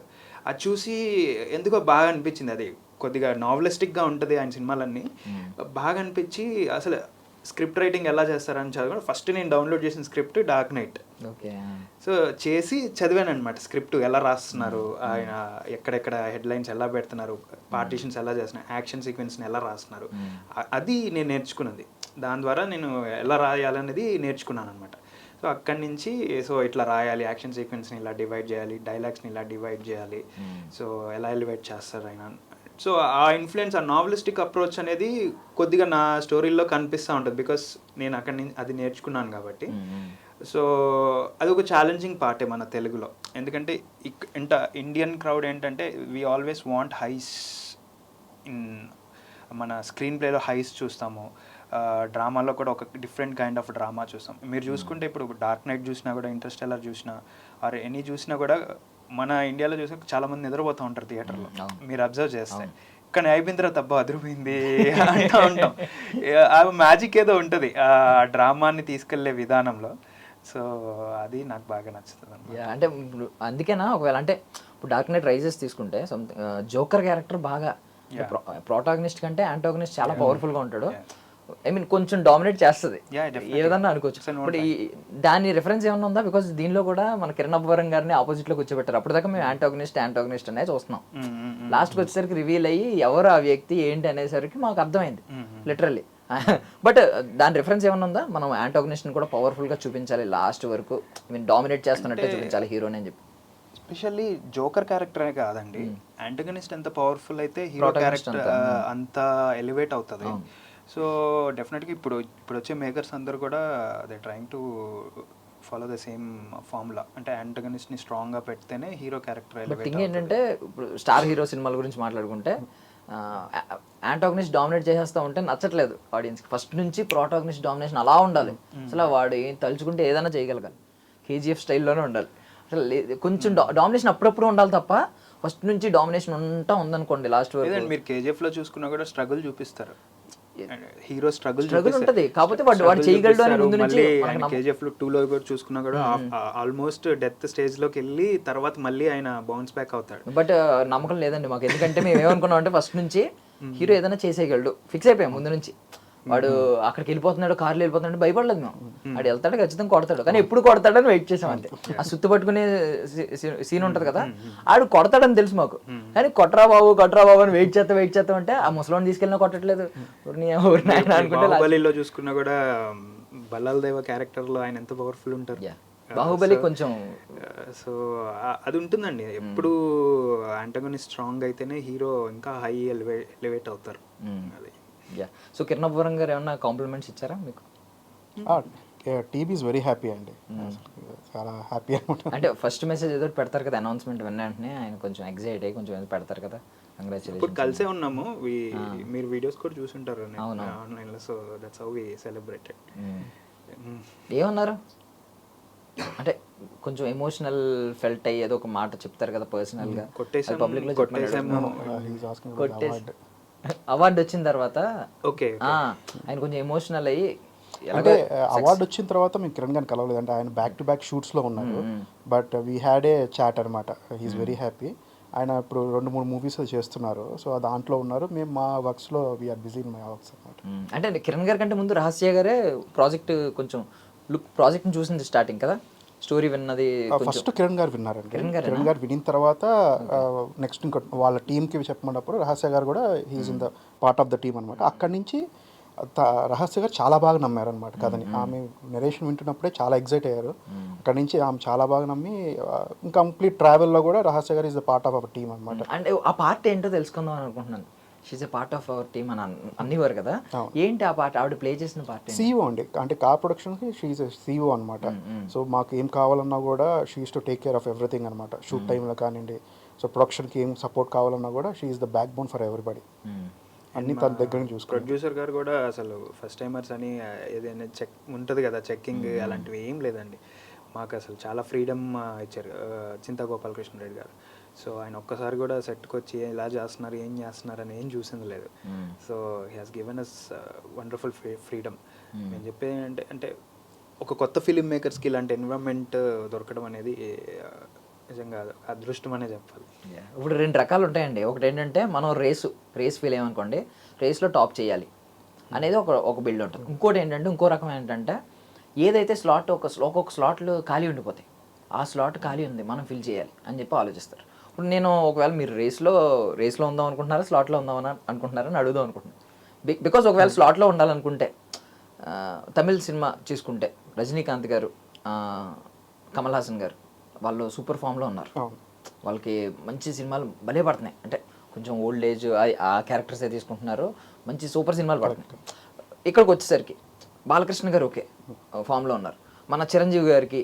అది చూసి ఎందుకో బాగా అనిపించింది. అది కొద్దిగా నావలిస్టిక్గా ఉంటుంది ఆయన సినిమాలన్నీ. బాగా అనిపించి అసలు స్క్రిప్ట్ రైటింగ్ ఎలా చేస్తారని చదివాను. ఫస్ట్ నేను డౌన్లోడ్ చేసిన స్క్రిప్ట్ డార్క్ నైట్. సో చేసి చదివాను అనమాట. స్క్రిప్ట్ ఎలా రాస్తున్నారు, ఆయన ఎక్కడెక్కడ హెడ్లైన్స్ ఎలా పెడుతున్నారు, పార్టీషన్స్ ఎలా చేస్తున్నారు, యాక్షన్ సీక్వెన్స్ని ఎలా రాస్తున్నారు, అది నేను నేర్చుకున్నది. దాని ద్వారా నేను ఎలా రాయాలనేది నేర్చుకున్నాను అనమాట. సో అక్కడి నుంచి సో ఇట్లా రాయాలి, యాక్షన్ సీక్వెన్స్ని ఇలా డివైడ్ చేయాలి, డైలాగ్స్ని ఇలా డివైడ్ చేయాలి, సో ఎలా ఎలివేట్ చేస్తారు ఆయన. సో ఆ ఇన్ఫ్లుయెన్స్, ఆ నావలిస్టిక్ అప్రోచ్ అనేది కొద్దిగా నా స్టోరీల్లో కనిపిస్తూ ఉంటుంది. బికాస్ నేను అక్కడి నుంచి అది నేర్చుకున్నాను కాబట్టి. సో అది ఒక ఛాలెంజింగ్ పార్టే మన తెలుగులో. ఎందుకంటే ఇండియన్ క్రౌడ్ ఏంటంటే we always want highs in మన స్క్రీన్ ప్లేలో హైస్ చూస్తాము, డ్రామాలో కూడా ఒక డిఫరెంట్ కైండ్ ఆఫ్ డ్రామా చూస్తాం. మీరు చూసుకుంటే ఇప్పుడు డార్క్ నైట్ చూసినా కూడా, ఇంటర్స్టెల్లర్ చూసినా, ఆర్ ఎనీ చూసినా కూడా మన ఇండియాలో చూసా చాలా మంది నిద్రపోతూ ఉంటారు థియేటర్లో, మీరు అబ్జర్వ్ చేస్తే. కానీ అయిపోయిన తర్వాత అబ్బా అదిరిపోయింది అంటూ ఉంటాం. ఆ మ్యాజిక్ ఏదో ఉంటుంది ఆ డ్రామాని తీసుకెళ్లే విధానంలో. సో అది నాకు బాగా నచ్చుతుంది. అంటే ఇప్పుడు అందుకేనా ఒకవేళ అంటే ఇప్పుడు డార్క్ నైట్ రైజెస్ తీసుకుంటే జోకర్ క్యారెక్టర్ బాగా ప్రోటాగనిస్ట్ కంటే యాంటాగనిస్ట్ చాలా పవర్ఫుల్గా ఉంటాడు. ఐ మీన్ కొంచెం డామినేట్ చేస్తుంది ఏదన్నా అనుకోవచ్చు. ఇప్పుడు దాని రిఫరెన్స్ ఏమన్నా ఉందా? బికాస్ దీనిలో కూడా మన కిరణ్ అబ్బవరం గారిని ఆపోజిట్ లో కూర్చోబెట్టారు. అప్పటిదాకా మేము యాంటాగనిస్ట్ అనే చూస్తున్నాం. లాస్ట్కి వచ్చేసరికి రివీల్ అయ్యి ఎవరు ఆ వ్యక్తి ఏంటి అనేసరికి మాకు అర్థమైంది లిటరల్లీ. బట్ దాని రిఫరెన్స్ ఏమన్నా ఉందా? మనం యాంటాగనిస్ట్ ని కూడా పవర్ఫుల్ గా చూపించాలి లాస్ట్ వరకు, ఐ మీన్ డామినేట్ చేస్తున్నట్టే చూపించాలి హీరోని అని చెప్పి. ఎస్పెషల్లీ జోకర్ క్యారెక్టరే కాదండి, యాంటగనిస్ట్ ఎంత పవర్ఫుల్ అయితే హీరో క్యారెక్టర్ అంత ఎలివేట్ అవుతుంది. సో డెఫినెట్గా ఇప్పుడు వచ్చే మేకర్స్ అందరూ కూడా they trying to follow the same formula. అంటే యాంటగనిస్ట్ని స్ట్రాంగ్గా పెడితేనే హీరో క్యారెక్టర్ ఎలివేట్. బట్ ఏంటంటే ఇప్పుడు స్టార్ హీరో సినిమాల గురించి మాట్లాడుకుంటే యాంటాగనిస్ట్ డామినేట్ చేసేస్తూ ఉంటే నచ్చట్లేదు ఆడియన్స్కి. ఫస్ట్ నుంచి ప్రోటాగనిస్ట్ డామినేషన్ అలా ఉండాలి. అసలు వాడు తలుచుకుంటే ఏదైనా చేయగలగాలి, కేజీఎఫ్ స్టైల్లోనే ఉండాలి. అసలు కొంచెం డామినేషన్ అప్పుడప్పుడు ఉండాలి తప్ప ఫస్ట్ నుంచి డామినేషన్ ఉందనుకోండి లాస్ట్ వరకు. మీరు కేజీఎఫ్లో చూసుకున్నా కూడా స్ట్రగుల్ చూపిస్తారు, హీరో స్ట్రగుల్ ఉంటుంది. కాకపోతే వాడు చేయగలడు అని ముందు నుంచి. కేజీఎఫ్ 2లో కూడా చూసుకున్నా కూడా ఆల్మోస్ట్ డెత్ స్టేజ్ లోకి వెళ్ళి తర్వాత మళ్ళీ ఆయన బౌన్స్ బ్యాక్ అవుతాడు. బట్ నమ్మకం లేదండి మాకు. ఎందుకంటే మేము ఏమనుకున్నాం అంటే ఫస్ట్ నుంచి హీరో ఏదైనా చేసేయగలడు ఫిక్స్ అయిపోయాం ముందు నుంచి. వాడు అక్కడికి వెళ్ళిపోతున్నాడు, కార్లో వెళ్ళిపోతున్నాడు, భయపడలేదు మేము. వాడు వెళ్తాడు ఖచ్చితంగా కొడతాడు, కానీ ఎప్పుడు కొడతాడని వెయిట్ చేసాం అంతే. ఆ సుత్తు పట్టుకునే సీన్ ఉంటది కదా, ఆడు కొడతాడని తెలుసు మాకు. కానీ కొట్రా బాబు అని వెయిట్ చేస్తాం అంటే ఆ ముసలోని తీసుకెళ్ళినా కొట్టట్లేదు. బాహుబలిలో చూసుకున్నా కూడా బల్లాల్ దేవ క్యారెక్టర్ లో ఆయన ఎంత పవర్ఫుల్ ఉంటారు. బాహుబలి కొంచెం సో అది ఉంటుందండి. ఎప్పుడు యాంటగనిస్ట్ స్ట్రాంగ్ అయితేనే హీరో ఇంకా హై ఎలివేట్ అవుతారు. అది. సో కిరణ్ అబ్బవరం గారు ఏమన్నా కాంప్లిమెంట్స్ ఇచ్చారా మీకు? టీమ్ ఈజ్ వెరీ హ్యాపీ అండి, చాలా హ్యాపీ అనమాట. అంటే ఫస్ట్ మెసేజ్ ఏదో పెడతారు కదా, అనౌన్స్మెంట్ విన్న వెంటనే ఆయన కొంచెం ఎగ్జైట్ అయ్యి కొంచెం ఏదో పెడతారు కదా, కంగ్రాచులేషన్స్. ఇప్పుడు కలిసే ఉన్నాము, మీరు వీడియోస్ కూడా చూసుంటారు ఆన్లైన్లో. So that's how we celebrated. ఏమన్నారు అంటే కొంచెం ఎమోషనల్ ఫెల్ట్ అయ్యి ఏదో ఒక మాట చెప్తారు కదా పర్సనల్ గా, పబ్లిక్ లో అవార్డు వచ్చిన తర్వాత ఆయన కొంచెం ఎమోషనల్ అయ్యి అంటే అవార్డు వచ్చిన తర్వాత మేము కిరణ్ గారిని కలవలేదు, అంటే ఆయన బ్యాక్ టు బ్యాక్ షూట్స్లో ఉన్నారు. But we had a chat అనమాట. He's very happy. ఆయన ఇప్పుడు 2-3 మూవీస్ చేస్తున్నారు. సో దాంట్లో ఉన్నారు. మేము మా వర్క్స్లో we're busy in my works అనమాట. అంటే కిరణ్ గారి కంటే ముందు రహస్య గారే ప్రాజెక్ట్ కొంచెం ప్రాజెక్ట్ని చూసింది స్టార్టింగ్ కదా, స్టోరీ విన్నది ఫస్ట్ కిరణ్ గారు విన్నారండి. కిరణ్ గారు వినిన తర్వాత నెక్స్ట్ ఇంకో వాళ్ళ టీంకి చెప్పమన్నప్పుడు రహస్య గారు కూడా he's in the part of the team అనమాట. అక్కడి నుంచి రహస్య గారు చాలా బాగా నమ్మారనమాట కథని. ఆమె నెరేషన్ వింటున్నప్పుడే చాలా ఎగ్జైట్ అయ్యారు. అక్కడి నుంచి ఆమె చాలా బాగా నమ్మి కంప్లీట్ ట్రావెల్లో కూడా రహస్య గారు is the part of our team అనమాట. అంటే ఆ పార్ట్ ఏంటో తెలుసుకుందాం అనుకుంటున్నాను. She's a part of our team అని అన్నివారు కదా, ఏంటి ఆ పార్ట్, ఆవిడ ప్లే చేసిన పార్ట్? సీఈఓ అండి, అంటే కార్ ప్రొడక్షన్కి షీఈ్ సీఈఓ అనమాట. సో మాకు ఏం కావాలన్నా కూడా she's to take care of everything అనమాట. షూట్ టైంలో కానివ్వండి, సో ప్రొడక్షన్కి ఏం సపోర్ట్ కావాలన్నా కూడా she's the backbone for everybody. అన్ని తన దగ్గర నుంచి చూసుకో. ప్రొడ్యూసర్ గారు కూడా అసలు ఫస్ట్ టైమర్స్ అని ఏదైనా చెక్ ఉంటుంది కదా, చెక్కింగ్ అలాంటివి ఏం లేదండి. మాకు అసలు చాలా ఫ్రీడమ్ ఇచ్చారు చింతా గోపాలకృష్ణరెడ్డి గారు. సో ఆయన ఒక్కసారి కూడా సెట్కి వచ్చి ఎలా చేస్తున్నారు, ఏం చేస్తున్నారు అని ఏం చూసింది లేదు. So he has given us wonderful freedom. నేను చెప్పేది అంటే ఒక కొత్త ఫిలిం మేకర్స్కి ఇలాంటి ఎన్విరాన్మెంట్ దొరకడం అనేది నిజంగా అదృష్టం అనే చెప్పాలి. ఇప్పుడు 2 రకాలు ఉంటాయండి. ఒకటి ఏంటంటే మనం రేస్ ఫీల్ అయ్యామనుకోండి, రేస్లో టాప్ చేయాలి అనేది ఒక బిల్డ్ ఉంటుంది. ఇంకోటి ఏంటంటే, ఇంకో రకం ఏంటంటే ఏదైతే స్లాట్ ఒక్కొక్క స్లాట్లు ఖాళీ ఉండిపోతాయి, ఆ స్లాట్ ఖాళీ ఉంది మనం ఫిల్ చేయాలి అని చెప్పి ఆలోచిస్తారు. ఇప్పుడు నేను ఒకవేళ మీరు రేస్లో ఉందాం అనుకుంటున్నారా, స్లాట్లో ఉందామని అనుకుంటున్నారని అడుగుదాం అనుకుంటున్నాను. బికాజ్ ఒకవేళ స్లాట్లో ఉండాలనుకుంటే తమిళ్ సినిమా చూసుకుంటే రజనీకాంత్ గారు, కమల్ హాసన్ గారు వాళ్ళు సూపర్ ఫామ్లో ఉన్నారు. వాళ్ళకి మంచి సినిమాలు భలే పడుతున్నాయి. అంటే కొంచెం ఓల్డ్ ఏజ్ ఆ క్యారెక్టర్సే తీసుకుంటున్నారు, మంచి సూపర్ సినిమాలు పడుతున్నాయి. ఇక్కడికి వచ్చేసరికి బాలకృష్ణ గారు ఓకే ఫామ్లో ఉన్నారు. మన చిరంజీవి గారికి,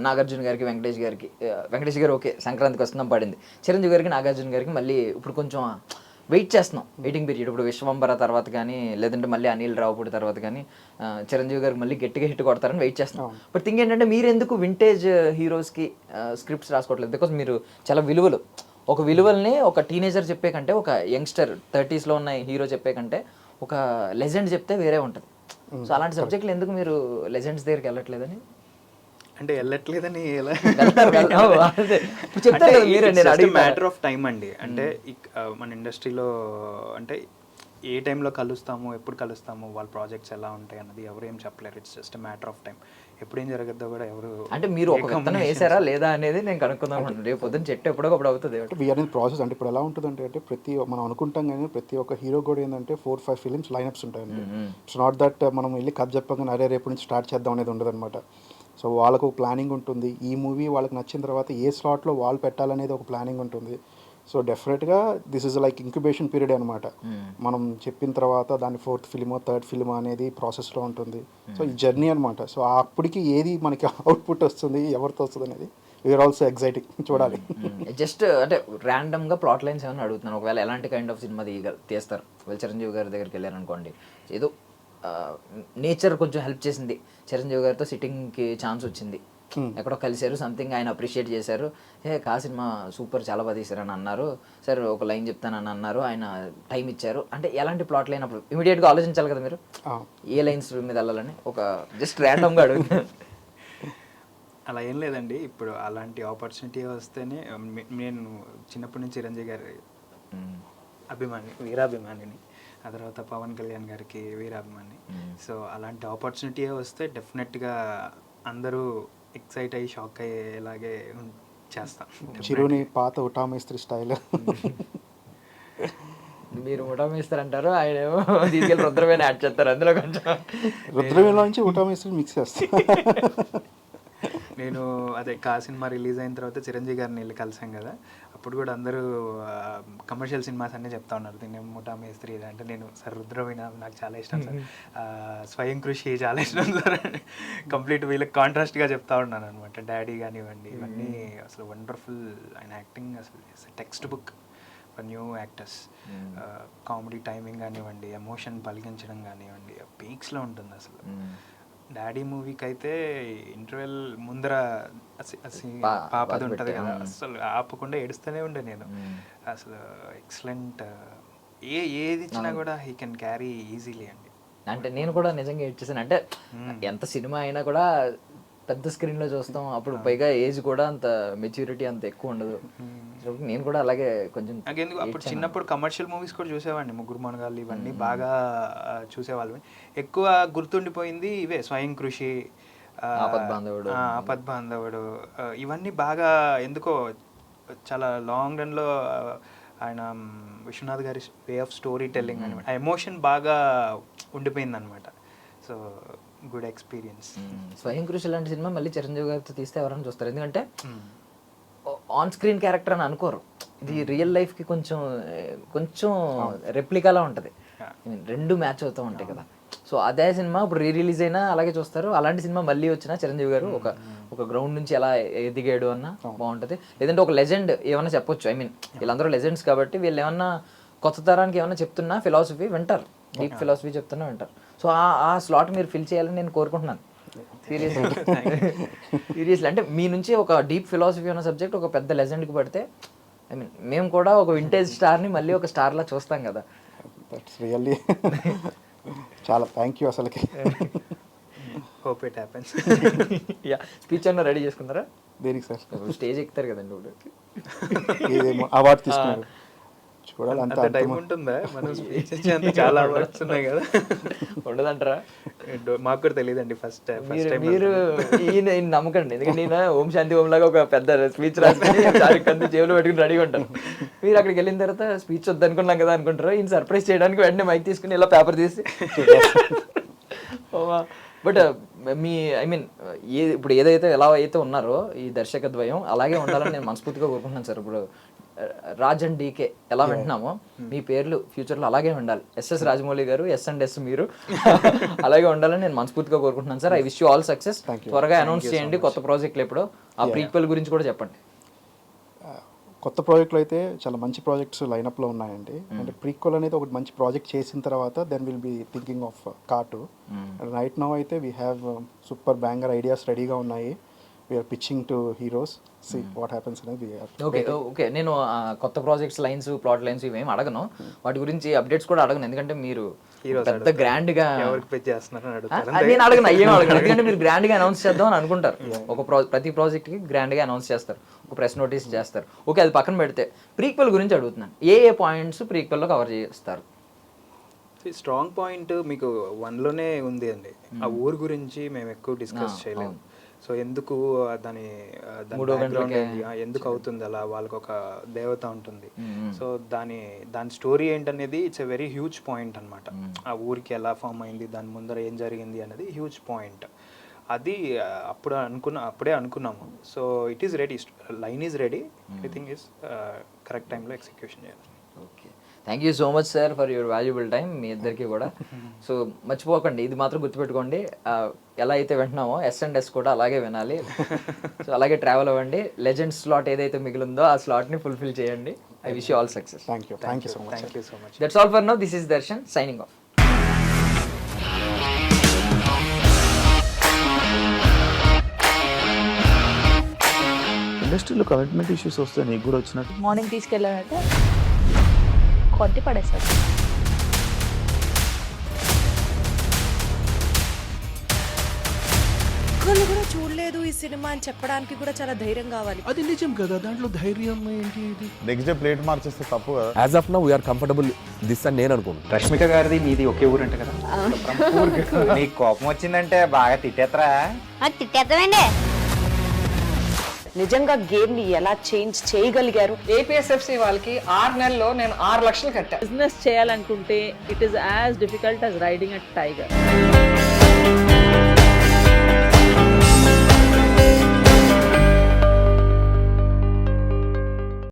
నాగార్జున గారికి, వెంకటేష్ గారు ఓకే సంక్రాంతికి వస్తున్నాం పడింది. చిరంజీవి గారికి, నాగార్జున గారికి మళ్ళీ ఇప్పుడు కొంచెం వెయిట్ చేస్తున్నాం, వెయిటింగ్ పీరియడ్. ఇప్పుడు విశ్వంబర తర్వాత కానీ, లేదంటే మళ్ళీ అనిల్ రావుపూడి తర్వాత కానీ చిరంజీవి గారికి మళ్ళీ గట్టిగా హిట్ కొడతారని వెయిట్ చేస్తున్నాం. బట్ థింగ్ ఏంటంటే, మీరు ఎందుకు వింటేజ్ హీరోస్కి స్క్రిప్ట్స్ రాసుకోవట్లేదు? బికాజ్ మీరు చాలా ఒక విలువల్ని ఒక టీనేజర్ చెప్పే కంటే, ఒక యంగ్స్టర్ 30s ఉన్న హీరో చెప్పే కంటే ఒక లెజెండ్ చెప్తే వేరే ఉంటుంది. సో అలాంటి సబ్జెక్టులు ఎందుకు మీరు లెజెండ్స్ దగ్గరికి వెళ్ళట్లేదని? అంటే వెళ్ళట్లేదని ఎలా మ్యాటర్ ఆఫ్ టైం అండి. అంటే మన ఇండస్ట్రీలో అంటే ఏ టైంలో కలుస్తాము, ఎప్పుడు కలుస్తాము, వాళ్ళ ప్రాజెక్ట్స్ ఎలా ఉంటాయి అన్నది ఎవరు ఏం చెప్పలేరు. It's just matter of time. ఎప్పుడు ఏం జరగద్దో కూడా ఎవరు. అంటే మీరు ఒక విత్తనం వేసారా లేదా అనేది నేను కనుక్కుందాం. రేపు పొద్దున్న చెట్టు ఎప్పుడొకప్పుడు అవుతుంది. అంటే వీఆర్ ఇన్ ప్రాసెస్. అంటే ఇప్పుడు ఎలా ఉంటుంది అంటే మనం అనుకుంటాం కానీ ప్రతి ఒక్క హీరో కూడా ఏంటంటే 4-5 ఫిలిమ్స్ లైనప్స్ ఉంటాయండి. ఇట్స్ నాట్ దట్ మనం వెళ్ళి కథ చెప్పగానే అరే రేపు నుంచి స్టార్ట్ చేద్దాం అనేది ఉండదు అనమాట. సో వాళ్ళకు ప్లానింగ్ ఉంటుంది. ఈ మూవీ వాళ్ళకి నచ్చిన తర్వాత ఏ స్లాట్లో వాళ్ళు పెట్టాలనేది ఒక ప్లానింగ్ ఉంటుంది. సో డెఫినెట్గా this is like incubation period అనమాట. మనం చెప్పిన తర్వాత దాని 4th ఫిలిమో 3rd ఫిలిమో అనేది ప్రాసెస్లో ఉంటుంది. సో ఈ జర్నీ అనమాట. సో అప్పటికి ఏది మనకి అవుట్పుట్ వస్తుంది, ఎవరితో వస్తుంది అనేది వీఆర్ ఆల్సో ఎగ్జైటింగ్ చూడాలి. జస్ట్ అంటే ర్యాండమ్గా ప్లాట్ లైన్స్ ఏమైనా అడుగుతున్నాను. ఒకవేళ ఎలాంటి కైండ్ ఆఫ్ సినిమా తీస్తారు? ఒకవేళ చిరంజీవి గారి దగ్గరికి వెళ్ళారనుకోండి, ఏదో నేచర్ కొంచెం హెల్ప్ చేసింది, చిరంజీవి గారితో సిట్టింగ్కి ఛాన్స్ వచ్చింది, ఎక్కడో కలిశారు, సంథింగ్ ఆయన అప్రిషియేట్ చేశారు, కా సినిమా సూపర్ చాలా బాగా తీశారని అన్నారు, సరే ఒక లైన్ చెప్తానని అన్నారు, ఆయన టైం ఇచ్చారు అంటే ఎలాంటి ప్లాట్ లేనప్పుడు ఇమీడియట్గా ఆలోచించాలి కదా మీరు ఏ లైన్స్ మీద వెళ్ళాలని. ఒక జస్ట్ ర్యాండమ్గా అడుగు. అలా ఏం లేదండి. ఇప్పుడు అలాంటి ఆపర్చునిటీ వస్తేనే, నేను చిన్నప్పటి నుంచి చిరంజీవి గారి వీరాభిమానిని, ఆ తర్వాత పవన్ కళ్యాణ్ గారికి వీరాభిమాని. సో అలాంటి ఆపర్చునిటీ వస్తే డెఫినెట్గా అందరూ ఎక్సైట్ అయ్యి షాక్ అయ్యేలాగే చేస్తాం. చిరుని పాత ఉటామేస్త్రి స్టైల్. మీరు ఉటామేస్తారంటారు, ఆయన ఏమో తీసుకెళ్ళి రుద్రవేణ యాడ్ చేస్తారు. అందులో కొంచెం రుద్రవేణలో నుంచి ఉటామేస్త్రి మిక్స్ చేస్తాను. నేను అదే కా సినిమా రిలీజ్ అయిన తర్వాత చిరంజీవి గారిని వెళ్ళి కలిసాం కదా, అప్పుడు కూడా అందరూ కమర్షియల్ సినిమాస్ అన్నీ చెప్తా ఉన్నారు. దీన్ని ముఠా మేస్త్రి అంటే నేను సార్ రుద్రవీణ నాకు చాలా ఇష్టం సార్, స్వయం కృషి చాలా ఇష్టం సార్, కంప్లీట్ వీళ్ళకి కాంట్రాస్ట్గా చెప్తా ఉన్నాను అనమాట. డాడీ కానివ్వండి, ఇవన్నీ అసలు వండర్ఫుల్. ఆయన యాక్టింగ్ అసలు text book for new actors. Comedy timing కానివ్వండి, ఎమోషన్ పలికించడం కానివ్వండి, పీక్స్లో ఉంటుంది అసలు. డాడీ మూవీకి అయితే ఇంటర్వెల్ ముందర పాపది ఉంటుంది కదా, అసలు ఆపకుండా ఏడుస్తూనే ఉండే నేను. అసలు ఎక్సలెంట్. ఏది ఇచ్చినా కూడా హీ కెన్ క్యారీ ఈజీలీ అండి. అంటే నేను కూడా నిజంగా ఏడ్చేసాను. అంటే ఎంత సినిమా అయినా కూడా పెద్ద స్క్రీన్ లో చూస్తాం, అప్పుడు పైగా ఏజ్ కూడా అంత మెచ్యూరిటీ అంత ఎక్కువ ఉండదు. నేను కూడా అలాగే కొంచెం నాకెందుకు అప్పుడు చిన్నప్పుడు కమర్షియల్ మూవీస్ కూడా చూసేవాడిని, ముగ్గురు మనగాళ్ళు ఇవన్నీ బాగా చూసేవాళ్ళం. ఎక్కువ గుర్తుండిపోయింది ఇవే, స్వయం కృషి, ఆపద్బాంధవుడు, ఇవన్నీ బాగా ఎందుకో చాలా లాంగ్ రన్లో ఆయన విశ్వనాథ్ గారి వే ఆఫ్ స్టోరీ టెల్లింగ్ అనమాట, ఆ ఎమోషన్ బాగా ఉండిపోయింది అనమాట. So good experience. స్వయం కృషి లాంటి సినిమా మళ్ళీ చిరంజీవి గారితో తీస్తే ఎవరైనా చూస్తారు, ఎందుకంటే ఆన్ స్క్రీన్ క్యారెక్టర్ అని అనుకోరు, ఇది రియల్ లైఫ్కి కొంచెం కొంచెం రెప్లికాలా ఉంటుంది, రెండు మ్యాచ్ అవుతూ ఉంటాయి కదా. సో అదే సినిమా ఇప్పుడు రిలీజ్ అయినా అలాగే చూస్తారు. అలాంటి సినిమా మళ్ళీ వచ్చినా చిరంజీవి గారు ఒక గ్రౌండ్ నుంచి ఎలా ఎదిగాడు అన్న బాగుంటుంది. లేదంటే ఒక లెజెండ్ ఏమన్నా చెప్పొచ్చు, ఐ మీన్ వీళ్ళందరూ లెజెండ్స్ కాబట్టి వీళ్ళు ఏమన్నా కొత్త తరానికి ఏమన్నా చెప్తున్నా ఫిలాసఫీ వింటారు, డీప్ ఫిలాసఫీ చెప్తున్నా వింటారు. సో ఆ స్లాట్ మీరు ఫిల్ చేయాలని నేను కోరుకుంటున్నాను సీరియస్లీ. అంటే మీ నుంచి ఒక డీప్ ఫిలాసఫీ ఉన్న సబ్జెక్ట్ ఒక పెద్ద లెజెండ్కి పడితే, ఐ మీన్ మేము కూడా ఒక వింటేజ్ స్టార్ని మళ్ళీ ఒక స్టార్లా చూస్తాం కదా. దట్స్ రియల్లీ చాలా థ్యాంక్ యూ అసలుకి. Hope it happens. Yeah, speech అన్న రెడీ చేసుకున్నారా? దేనికి సార్? స్టేజ్ ఎక్కుతారు కదండి ఇప్పుడు. ఏదేమో అవార్డు తీసుకున్నారు చూడాలి, అంత టైం ఉంటుందా? మనం స్పీచ్ ఇచ్చేంత చాలా అవార్డ్స్ ఉన్నాయి కదా. ఉండదంటారా? మాకు కూడా తెలియదండి ఫస్ట్ టైం. మీరు ఈయన నమ్మకండి, ఎందుకంటే నేను ఓం శాంతి ఓం లాగా ఒక పెద్ద స్పీచ్ రాసుకొని జేబులో పెట్టుకుని రెడీగా ఉంటాను. మీరు అక్కడికి వెళ్ళిన తర్వాత స్పీచ్ వద్దనుకున్నాం కదా అనుకుంటారు, ఈయన సర్ప్రైజ్ చేయడానికి వెంటనే మైక్ తీసుకుని ఇలా పేపర్ తీసి. బట్ మీ ఐ మీన్ ఇప్పుడు ఏదైతే ఎలా అయితే ఉన్నారో ఈ దర్శక ద్వయం అలాగే ఉండాలని నేను మనస్ఫూర్తిగా కోరుకుంటున్నాను సార్. ఇప్పుడు రాజ్ అండ్ డీకే ఎలా వింటున్నామో మీ పేర్లు ఫ్యూచర్లో అలాగే ఉండాలి. ఎస్ఎస్ రాజమౌళి గారు, ఎస్ మీరు అలాగే ఉండాలని నేను మనస్ఫూర్తిగా కోరుకుంటున్నాను sir. I wish you all success. త్వరగా అనౌన్స్ చేయండి కొత్త ప్రాజెక్టులు ఎప్పుడో, ఆ ప్రీక్వెల్ గురించి కూడా చెప్పండి. కొత్త ప్రాజెక్టులు అయితే చాలా మంచి ప్రాజెక్ట్స్ లైనప్లో ఉన్నాయండి. అంటే ప్రీక్వెల్ అనేది ఒకటి మంచి ప్రాజెక్ట్ చేసిన తర్వాత then will be thinking of cart. Right now అయితే we have super banger ideas రెడీగా ఉన్నాయి. We're pitching to heroes, see what happens అనేది. ఓకే నేను కొత్త ప్రాజెక్ట్స్ లైన్స్, ప్లాట్ లైన్స్ ఇవేం అడగను, వాటి గురించి అప్డేట్స్ కూడా అడగను, ఎందుకంటే మీరు పెద్ద గ్రాండ్ గా నేను అడగను, అయ్యేం అడగను, ఎందుకంటే మీరు గ్రాండ్ గా అనౌన్స్ చేద్దాం అని అనుకుంటారు. ప్రతి ప్రాజెక్ట్ కి గ్రాండ్ గా అనౌన్స్ చేస్తారు, ఒక ప్రెస్ నోటీస్ చేస్తారు. ఓకే, అది పక్కన పెడితే ప్రీక్వెల్ గురించి అడుగుతున్నాను. ఏ పాయింట్స్ ప్రీక్వెల్ లో కవర్ చేస్తారు? స్ట్రాంగ్ పాయింట్ మీకు 1లోనే ఉంది అండి, ఆ ఊరు గురించి మేము ఎక్కువ డిస్కస్ చేయలేము. సో ఎందుకు దాని ఎందుకు అవుతుంది అలా, వాళ్ళకి ఒక దేవత ఉంటుంది. సో దాని స్టోరీ ఏంటనేది it's a very huge point అనమాట. ఆ ఊరికి ఎలా ఫామ్ అయింది, దాని ముందర ఏం జరిగింది అనేది హ్యూజ్ పాయింట్. అది అప్పుడే అనుకున్నాము. So it is ready, line is ready, everything is correct టైంలో ఎగ్జిక్యూషన్ చేయాలి. Okay, thank you so much sir for your valuable time మీ ఇద్దరికి కూడా. సో మర్చిపోకండి, ఇది మాత్రం గుర్తుపెట్టుకోండి, ఎలా అయితే వింటున్నామో S&S కూడా అలాగే వినాలి. సో అలాగే ట్రావెల్ అవ్వండి. లెజెండ్ స్లాట్ ఏదైతే మిగిలిందో ఆ స్లాట్ని ఫుల్ఫిల్ చేయండి. I wish you all success. Thank you so much. That's all for now. This is Darshan signing off. ఇండస్ట్రీలో కమిట్మెంట్ ఇష్యూస్ వస్తే నీకు కూడా వచ్చినట్టు మార్నింగ్ తీసుకెళ్ళానంటే కొట్టి పడేస్తారు. ఒక్కళ్ళు కూడా చూడలేదు ఈ సినిమా అని చెప్పడానికి కూడా చాలా ధైర్యం కావాలి. అది నిజం కదా, దాంట్లో ధైర్యం ఏంటి? ఇది నెక్స్ట్ డే ప్లేట్ మార్చేస్తే తప్పు కదా. As of now we're comfortable this అని నేను అనుకుంటున్నాను. రష్మిక గారిది మీది ఒకే ఊరు అంటే కదా. నీకు కోపం వచ్చిందంటే బాగా తిట్టేత్తరా? తిట్టేద్దామండి. నిజంగా గేమ్ ని ఎలా చేంజ్ చేయగలిగారు? ఏపీఎస్ఎఫ్సి వాళ్ళకి 6 నెలల్లో నేను 6 లక్షలు కట్టాను. బిజినెస్ చేయాలనుకుంటే it is as difficult as riding a tiger.